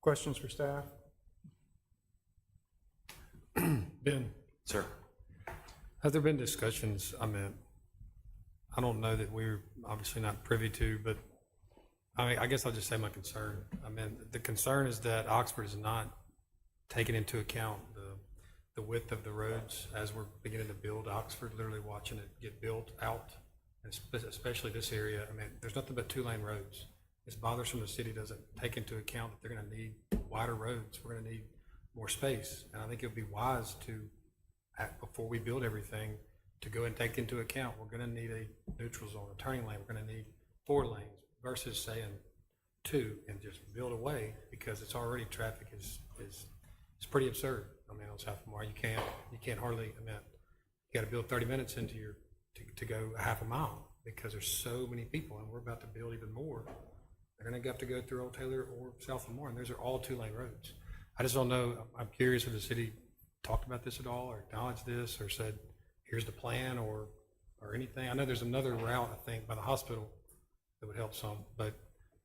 Questions for staff? Ben, Sir? have there been discussions, I don't know that we're obviously not privy to, but I guess I'll just say my concern. The concern is that Oxford is not taking into account the width of the roads as we're beginning to build Oxford, literally watching it get built out, especially this area. There's nothing but 2-lane roads. It's bothersome the city doesn't take into account that they're gonna need wider roads. We're gonna need more space. And I think it would be wise to, before we build everything, to go and take into account, we're gonna need a neutral zone, a turning lane. We're gonna need 4 lanes versus saying 2 and just build away, because it's already, traffic is pretty absurd. On South Lamar, you can't hardly, you gotta build 30 minutes into to go a half a mile because there's so many people, and we're about to build even more. They're gonna have to go through Old Taylor or South Lamar, and those are all 2-lane roads. I just don't know, I'm curious if the city talked about this at all, or acknowledged this, or said, here's the plan, or anything. I know there's another route, I think, by the hospital that would help some, but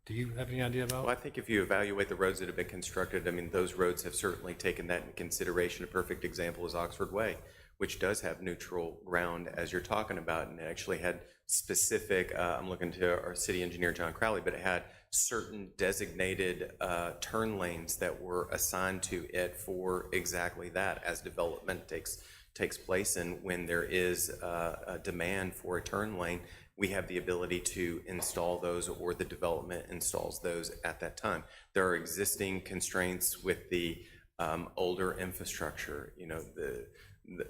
do you have any idea about? Well, I think if you evaluate the roads that have been constructed, those roads have certainly taken that into consideration. A perfect example is Oxford Way, which does have neutral ground as you're talking about, and it actually had specific, I'm looking to our city engineer, John Crowley, but it had certain designated turn lanes that were assigned to it for exactly that as development takes place. And when there is a demand for a turn lane, we have the ability to install those, or the development installs those at that time. There are existing constraints with the older infrastructure.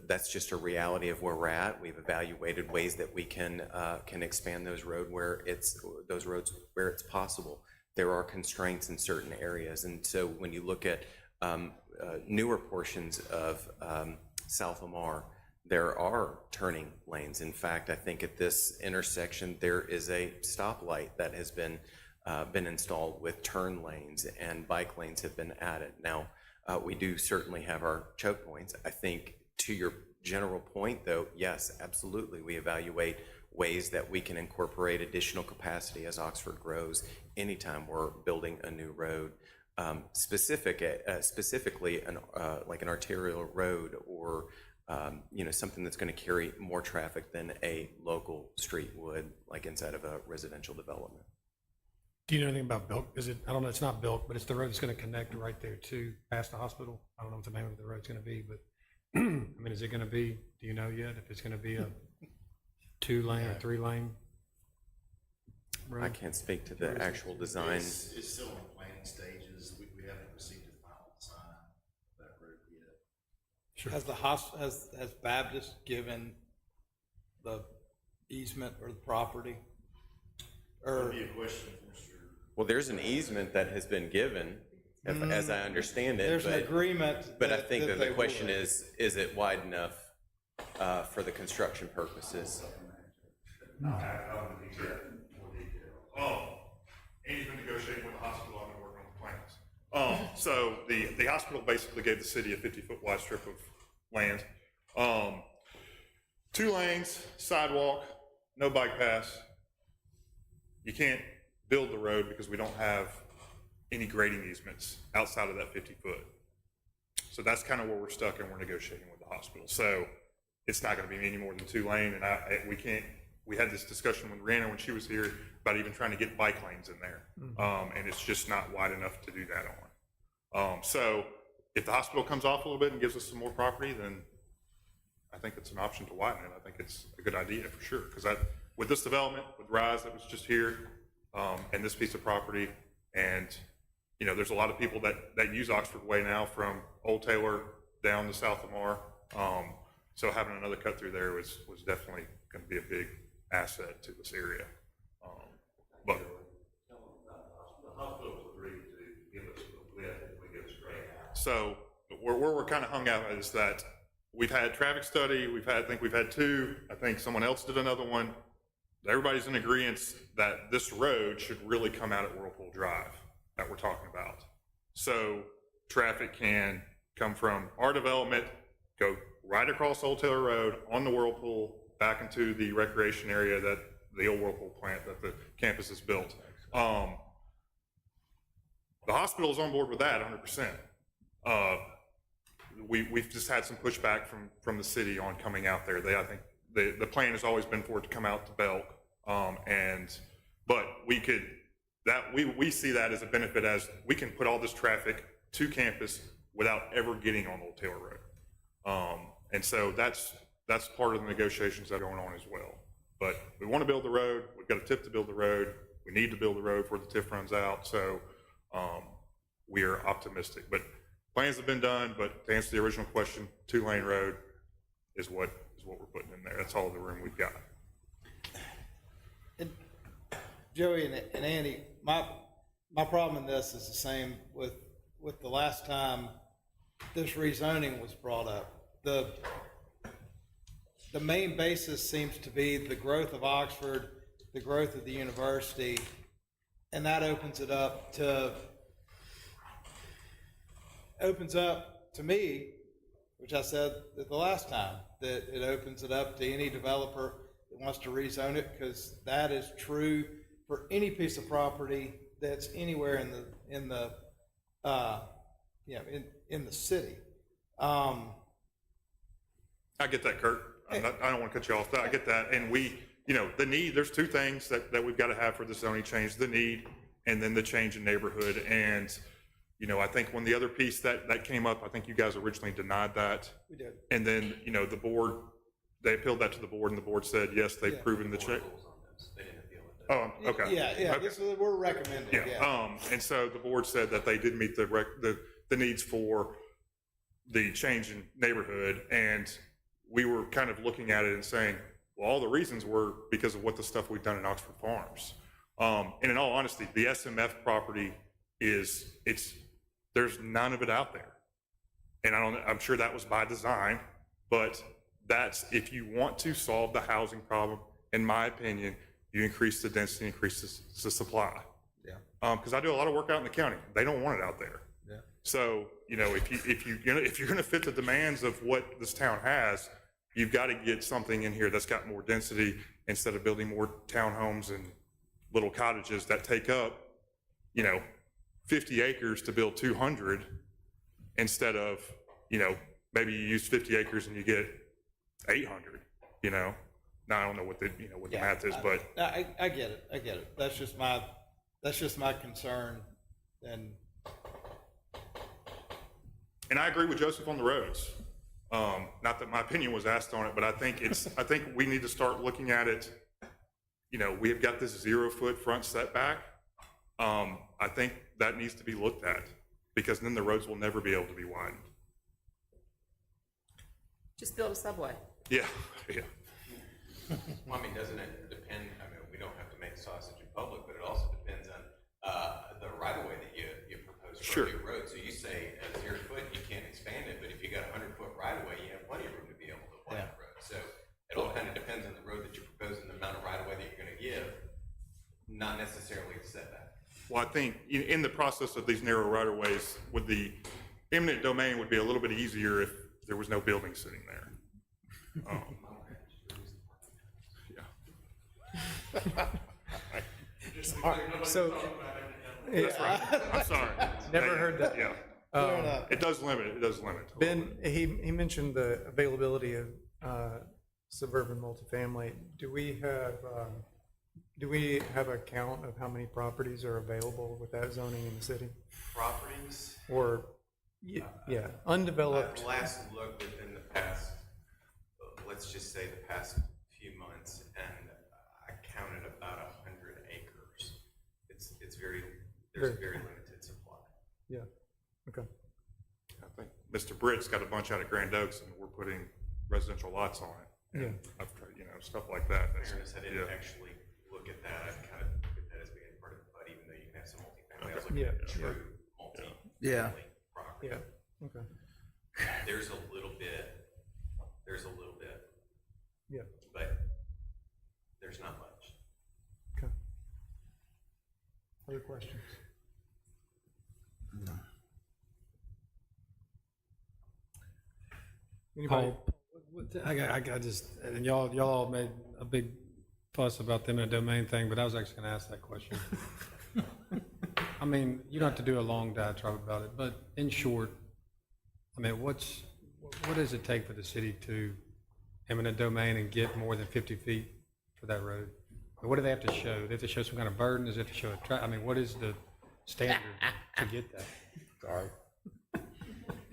That's just a reality of where we're at. We've evaluated ways that we can expand those roads where it's possible. There are constraints in certain areas, and so when you look at newer portions of South Lamar, there are turning lanes. In fact, I think at this intersection there is a stoplight that has been installed with turn lanes, and bike lanes have been added. Now, we do certainly have our choke points. I think to your general point, though, yes, absolutely, we evaluate ways that we can incorporate additional capacity as Oxford grows anytime we're building a new road. Specifically, like an arterial road, or something that's going to carry more traffic than a local street would, like inside of a residential development. Do you know anything about Belk? I don't know, it's not Belk, but it's the road that's going to connect right there to past the hospital. I don't know what the name of the road's going to be, but is it going to be, do you know yet if it's going to be a 2-lane or 3-lane road? I can't speak to the actual design. It's still in planning stages. We haven't received the final design of that road yet. Sure. Has Baptist given the easement or the property? That'd be a question, Mr. Well, there's an easement that has been given, as I understand it. There's an agreement. But I think that the question is it wide enough for the construction purposes? Andy's been negotiating with the hospital. I've been working on the plans. So the hospital basically gave the city a 50-foot wide strip of land. 2 lanes, sidewalk, no bike path. You can't build the road because we don't have any grading easements outside of that 50-foot. So that's kind of where we're stuck, and we're negotiating with the hospital. So it's not going to be any more than 2 lane, and we had this discussion with Rihanna when she was here about even trying to get bike lanes in there. And it's just not wide enough to do that on. So if the hospital comes off a little bit and gives us some more property, then I think it's an option to widen it. I think it's a good idea for sure. Because with this development, with Rise that was just here, and this piece of property, and there's a lot of people that use Oxford Way now from Old Taylor down to South Lamar. So having another cut through there was definitely going to be a big asset to this area. But so where we're kind of hung out is that we've had traffic study, I think we've had two, I think someone else did another one. Everybody's in agreement that this road should really come out at Whirlpool Drive that we're talking about. So traffic can come from our development, go right across Old Taylor Road on the Whirlpool, back into the recreation area that the old Whirlpool plant that the campus has built. The hospital is on board with that 100%. We've just had some pushback from the city on coming out there. I think the plan has always been for it to come out to Belk, but we see that as a benefit, as we can put all this traffic to campus without ever getting on Old Taylor Road, and so that's part of the negotiations that are going on as well. But we want to build the road. We've got a TIF to build the road. We need to build the road before the TIF runs out. So we are optimistic. But plans have been done. But to answer the original question, 2-lane road is what we're putting in there. That's all the room we've got. And Joey and Andy, my problem in this is the same with the last time this rezoning was brought up. The main basis seems to be the growth of Oxford, the growth of the university, and that opens up to me, which I said the last time, that it opens it up to any developer that wants to rezone it, because that is true for any piece of property that's anywhere in the city. I get that, Kurt. I don't want to cut you off. I get that. And the need, there's two things that we've got to have for the zoning change, the need and then the change in neighborhood. And, I think when the other piece that came up, I think you guys originally denied that. We did. And then, the board, they appealed that to the board and the board said, yes, they've proven the change. Oh, okay. Yeah, Okay. This is what we're recommending, Yeah. And so the board said that they did meet the needs for the change in neighborhood, and we were kind of looking at it and saying, well, all the reasons were because of what the stuff we've done in Oxford Farms. And in all honesty, the SMF property there's none of it out there. And I'm sure that was by design, but that's, if you want to solve the housing problem, in my opinion, you increase the density, increase the supply. Yeah. Because I do a lot of work out in the county. They don't want it out there. Yeah. So, if you're going to fit the demands of what this town has, you've got to get something in here that's got more density instead of building more townhomes and little cottages that take up, 50 acres to build 200 instead of, maybe you use 50 acres and you get 800, Now, I don't know what the math is, but. I get it. That's just my concern. And I agree with Joseph on the roads. Not that my opinion was asked on it, but I think we need to start looking at it. We have got this 0-foot front setback. I think that needs to be looked at, because then the roads will never be able to be widened. Just build a subway. Yeah. Well, doesn't it depend, we don't have to make sausage in public, but it also depends on the right-of-way that you propose for a new road. So you say at 0 foot, you can't expand it, but if you got a 100-foot right-of-way, you have plenty of room to be able to widen the road. So it all kind of depends on the road that you're proposing, the amount of right-of-way that you're going to give, not necessarily the setback. Well, I think in the process of these narrow right-of-ways, with the eminent domain would be a little bit easier if there was no building sitting there. So, That's right. I'm sorry. Never heard that. Yeah. It does limit. Ben, he mentioned the availability of suburban multifamily. Do we have a count of how many properties are available with that zoning in the city? Properties? Or, undeveloped? Last look within the past, let's just say the past few months, and I counted about 100 acres. There's very limited supply. Yeah, okay. I think Mr. Britt's got a bunch out at Grand Oaks, and we're putting residential lots on it. And I've tried, you know, stuff like that. That's- Fairness, I didn't actually look at that. I kind of look at that as being part of the PUD, even though you can have some multifamily. I was looking at true Yeah. multi-family property. Yeah, okay. There's a little bit, Yeah, but there's not much. okay. Other questions? Anybody? I just, and y'all all made a big fuss about the eminent domain thing, but I was actually gonna ask that question. I mean, you don't have to do a long diatribe about it, but in short, I mean, what does it take for the city to eminent domain and get more than 50 feet for that road? What do they have to show? Do they have to show some kind of burden? Does it have to show I mean, what is the standard to get that? Sorry.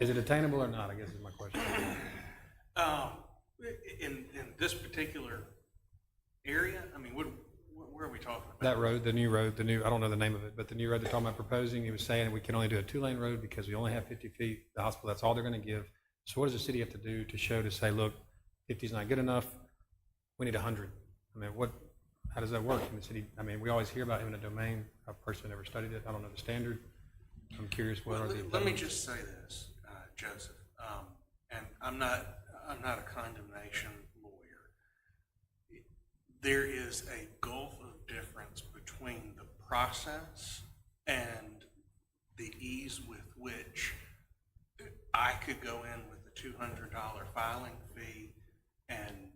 Is it attainable or not, I guess is my question. In this particular area, I mean, where are we talking about? That road, the new, I don't know the name of it, but the new road they're talking about proposing, he was saying we can only do a 2-lane road because we only have 50 feet. The hospital, that's all they're gonna give. So what does the city have to do to show, to say, look, 50 is not good enough, we need 100? I mean, how does that work in the city? I mean, we always hear about eminent domain. I've personally never studied it. I don't know the standard. I'm curious what are the. Let me just say this, Joseph, and I'm not a condemnation lawyer. There is a gulf of difference between the process and the ease with which I could go in with a $200 filing fee and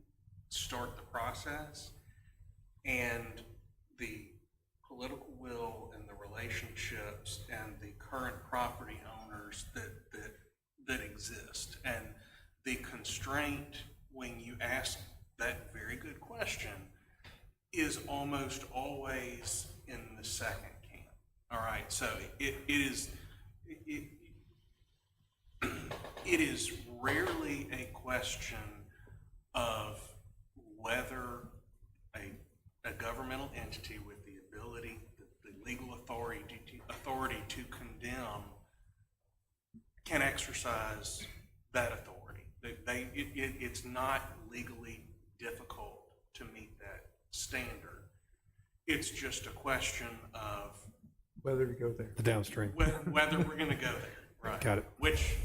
start the process, and the political will and the relationships and the current property owners that exist. And the constraint, when you ask that very good question, is almost always in the second camp. All right, so it is rarely a question of whether a governmental entity with the ability, the legal authority to condemn can exercise that authority. It's not legally difficult to meet that standard. It's just a question of Whether to go there. The downstream. whether we're going to go there, right? Got it. Which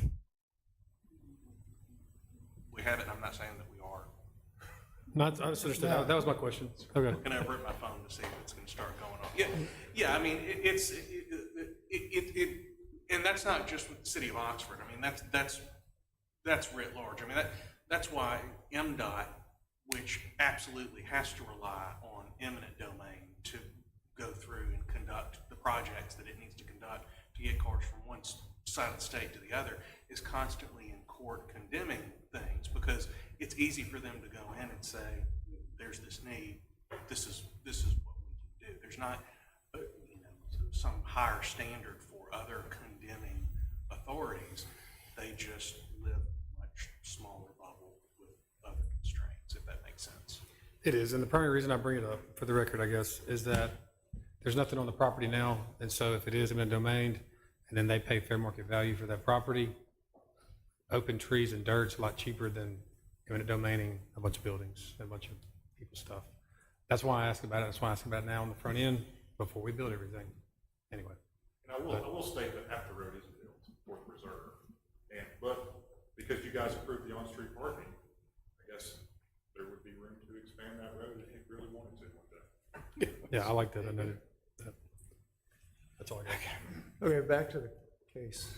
we haven't. I'm not saying that we are. Not, I just understood. That was my question. Okay. Looking over at my phone to see if it's going to start going on. Yeah. I mean, and that's not just with the city of Oxford. I mean, that's writ large. I mean, that's why MDOT, which absolutely has to rely on eminent domain to go through and conduct the projects that it needs to conduct to get cars from one side of the state to the other, is constantly in court condemning things, because it's easy for them to go in and say, there's this need, this is what we can do. There's not some higher standard for other condemning authorities. They just live in a much smaller bubble with other constraints, if that makes sense. It is, and the primary reason I bring it up, for the record, I guess, is that there's nothing on the property now, and so if it is eminent domain, and then they pay fair market value for that property, open trees and dirt's a lot cheaper than eminent domaining a bunch of buildings and a bunch of people's stuff. That's why I ask about it. That's why I ask about it now on the front end before we build everything. Anyway. And I will state that half the road isn't built, Fourth Reserve. But because you guys approved the on-street parking, I guess there would be room to expand that road if you really wanted to one day. Yeah, I like that. I noted that. That's all I got. Okay, back to the case.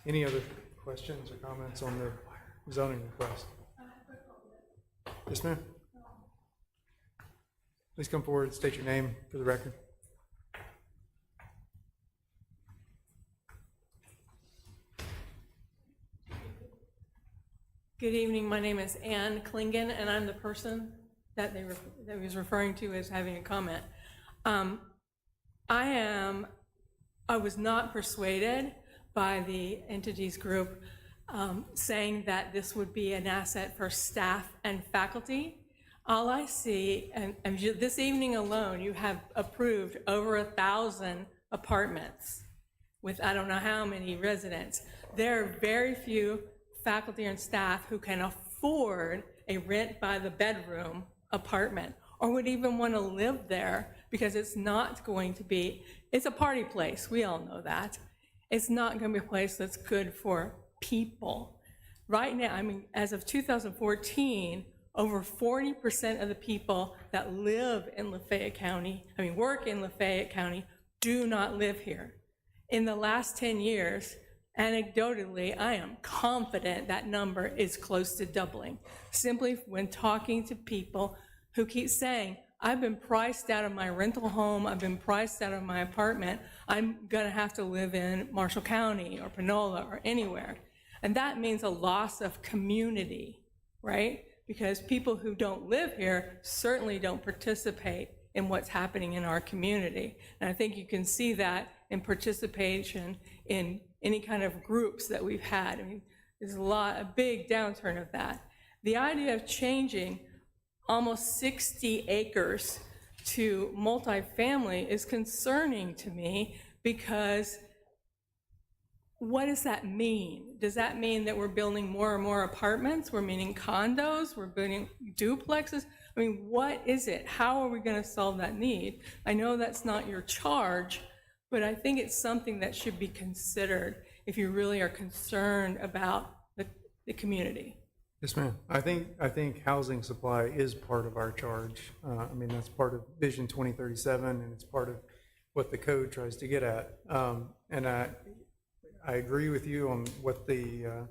Any other questions or comments on the zoning request? Yes, ma'am. Please come forward and state your name for the record. Good evening. My name is Ann Klingen, and I'm the person that that was referring to as having a comment. I was not persuaded by the entities group saying that this would be an asset for staff and faculty. All I see, and this evening alone, you have approved over 1,000 apartments with I don't know how many residents. There are very few faculty and staff who can afford a rent by the bedroom apartment or would even want to live there, because it's not going to be, it's a party place, we all know that. It's not going to be a place that's good for people. Right now, I mean, as of 2014, over 40% of the people that live in Lafayette County, work in Lafayette County, do not live here. In the last 10 years, anecdotally, I am confident that number is close to doubling. Simply when talking to people who keep saying, I've been priced out of my rental home, I've been priced out of my apartment, I'm gonna have to live in Marshall County or Panola or anywhere. And that means a loss of community, right? Because people who don't live here certainly don't participate in what's happening in our community. And I think you can see that in participation in any kind of groups that we've had. I mean, there's a big downturn of that. The idea of changing almost 60 acres to multifamily is concerning to me, because what does that mean? Does that mean that we're building more and more apartments? We're meaning condos? We're building duplexes? I mean, what is it? How are we going to solve that need? I know that's not your charge, but I think it's something that should be considered if you really are concerned about the community. Yes, ma'am. I think housing supply is part of our charge. I mean, that's part of Vision 2037, and it's part of what the code tries to get at. And I agree with you on what the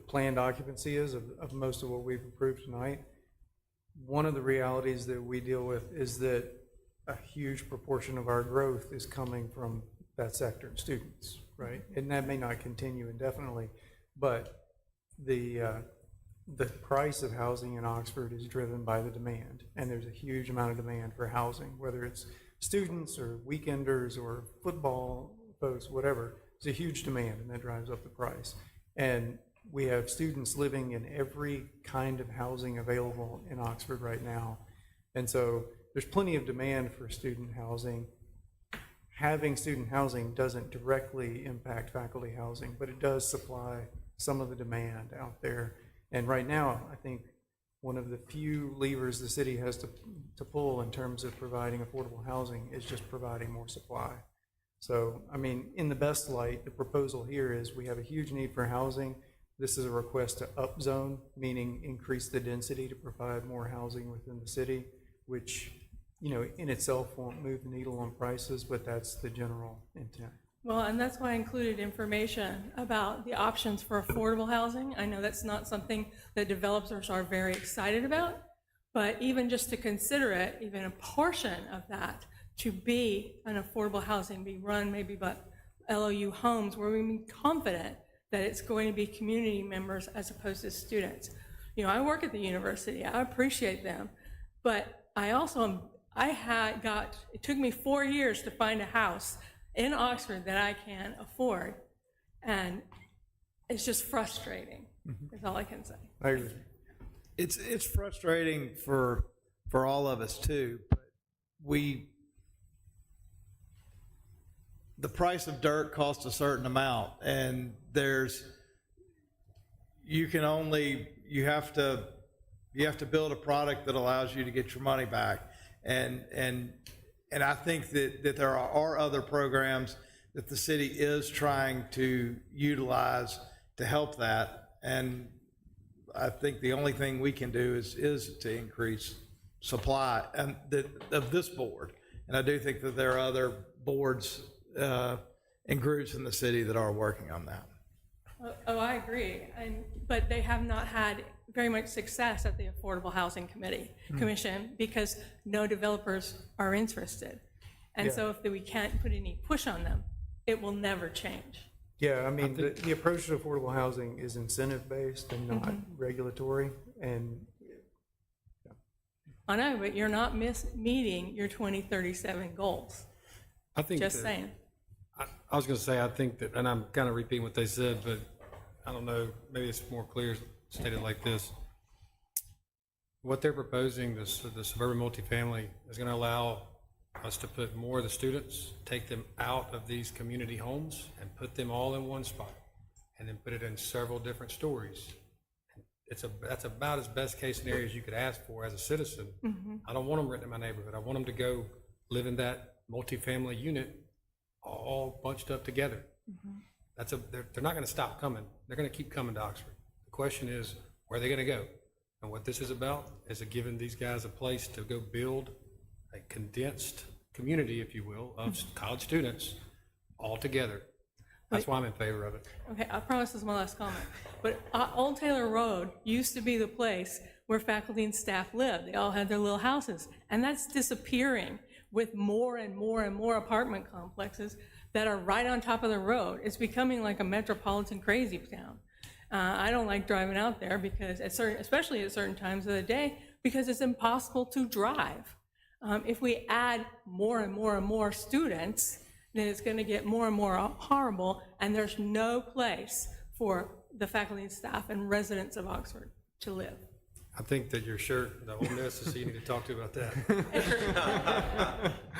planned occupancy is of most of what we've approved tonight. One of the realities that we deal with is that a huge proportion of our growth is coming from that sector, students, right? And that may not continue indefinitely, but the price of housing in Oxford is driven by the demand, and there's a huge amount of demand for housing, whether it's students or weekenders or football folks, whatever. There's a huge demand, and that drives up the price. And we have students living in every kind of housing available in Oxford right now. And so there's plenty of demand for student housing. Having student housing doesn't directly impact faculty housing, but it does supply some of the demand out there. And right now, I think one of the few levers the city has to pull in terms of providing affordable housing is just providing more supply. So, I mean, in the best light, the proposal here is we have a huge need for housing. This is a request to upzone, meaning increase the density to provide more housing within the city, which, you know, in itself won't move the needle on prices, but that's the general intent. Well, and that's why I included information about the options for affordable housing. I know that's not something that developers are very excited about, but even just to consider it, even a portion of that to be an affordable housing, be run maybe by LOU homes, where we be confident that it's going to be community members as opposed to students. You know, I work at the university, I appreciate them, but I also it took me 4 years to find a house in Oxford that I can afford, and it's just frustrating. That's all I can say. I agree. It's frustrating for all of us too, but the price of dirt costs a certain amount, and you have to build a product that allows you to get your money back. And I think that there are other programs that the city is trying to utilize to help that. And I think the only thing we can do is to increase supply of this board. And I do think that there are other boards and groups in the city that are working on that. Oh, I agree. But they have not had very much success at the Affordable Housing Commission because no developers are interested. And so if we can't put any push on them, it will never change. Yeah, I mean, the approach to affordable housing is incentive-based and not regulatory. And I know, but you're not meeting your 2037 goals. I think Just saying. I was going to say, I think that, and I'm kind of repeating what they said, but I don't know, maybe it's more clear stated like this. What they're proposing, the suburban multifamily, is going to allow us to put more of the students, take them out of these community homes and put them all in one spot. and then put it in several different stories. That's about as best case scenario as you could ask for as a citizen. I don't want them renting in my neighborhood. I want them to go live in that multifamily unit all bunched up together. They're not gonna stop coming. They're gonna keep coming to Oxford. The question is, where are they gonna go? And what this is about is giving these guys a place to go build a condensed community, if you will, of college students all together. That's why I'm in favor of it. Okay, I promise this is my last comment. But Old Taylor Road used to be the place where faculty and staff lived. They all had their little houses. And that's disappearing with more and more and more apartment complexes that are right on top of the road. It's becoming like a metropolitan crazy town. I don't like driving out there because especially at certain times of the day, because it's impossible to drive. If we add more and more and more students, then it's going to get more and more horrible, and there's no place for the faculty and staff and residents of Oxford to live. I think that your shirt, the Ole Miss, is who you need to talk to about that.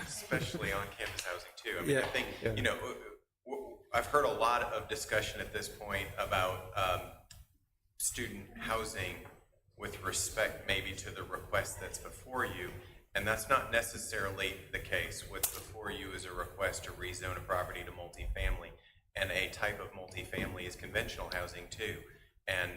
Especially on campus housing too. I mean, I think, you know, I've heard a lot of discussion at this point about student housing with respect maybe to the request that's before you. And that's not necessarily the case. What's before you is a request to rezone a property to multifamily. And a type of multifamily is conventional housing too. And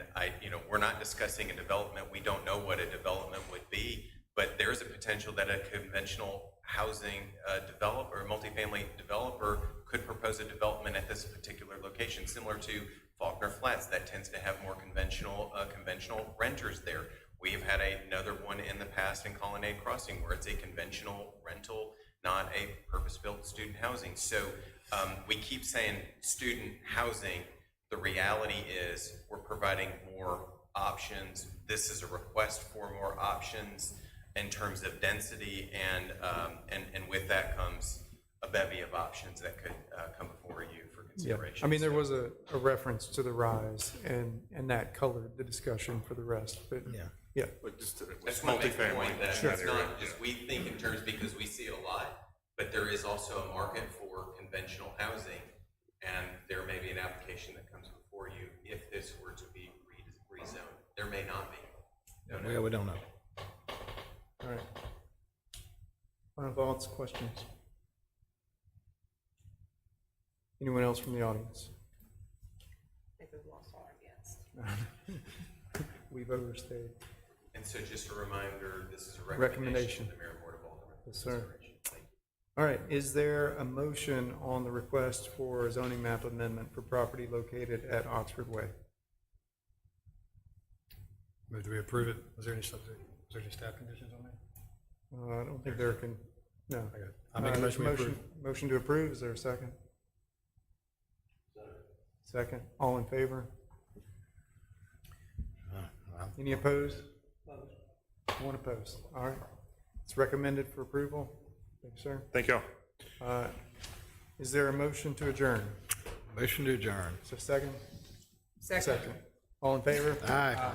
we're not discussing a development. We don't know what a development would be, but there's a potential that a conventional housing developer, a multifamily developer, could propose a development at this particular location, similar to Faulkner Flats. That tends to have more conventional renters there. We've had another one in the past in Colonnade Crossing where it's a conventional rental, not a purpose-built student housing. So we keep saying student housing. The reality is we're providing more options. This is a request for more options in terms of density, and with that comes a bevy of options that could come before you for consideration. I mean, there was a reference to the rise, and that colored the discussion for the rest, but yeah. But just to, I just want to make the multifamily. point that Sure. it's not just we think in terms because we see it a lot, but there is also a market for conventional housing, and there may be an application that comes before you if this were to be rezoned. There may not be. Don't know. Yeah, we don't know. All right. Final thoughts, questions? Anyone else from the audience? I think we've lost all our guests. We've overstayed. And so just a reminder, this is a Recommendation. recommendation of the Mayor and Board of Aldermen. Yes, sir. All right, is there a motion on the request for a zoning map amendment for property located at Oxford Way? Move that we approve it. Was there any staff conditions on that? I don't think there can, no. I make a There's motion we approve. Motion to approve, is there a second? Second, all in favor? Any opposed? One opposed, all right. It's recommended for approval. Thank you, sir. Thank y'all. Is there a motion to adjourn? Motion to adjourn. Is there a second? Second. All in favor? Aye.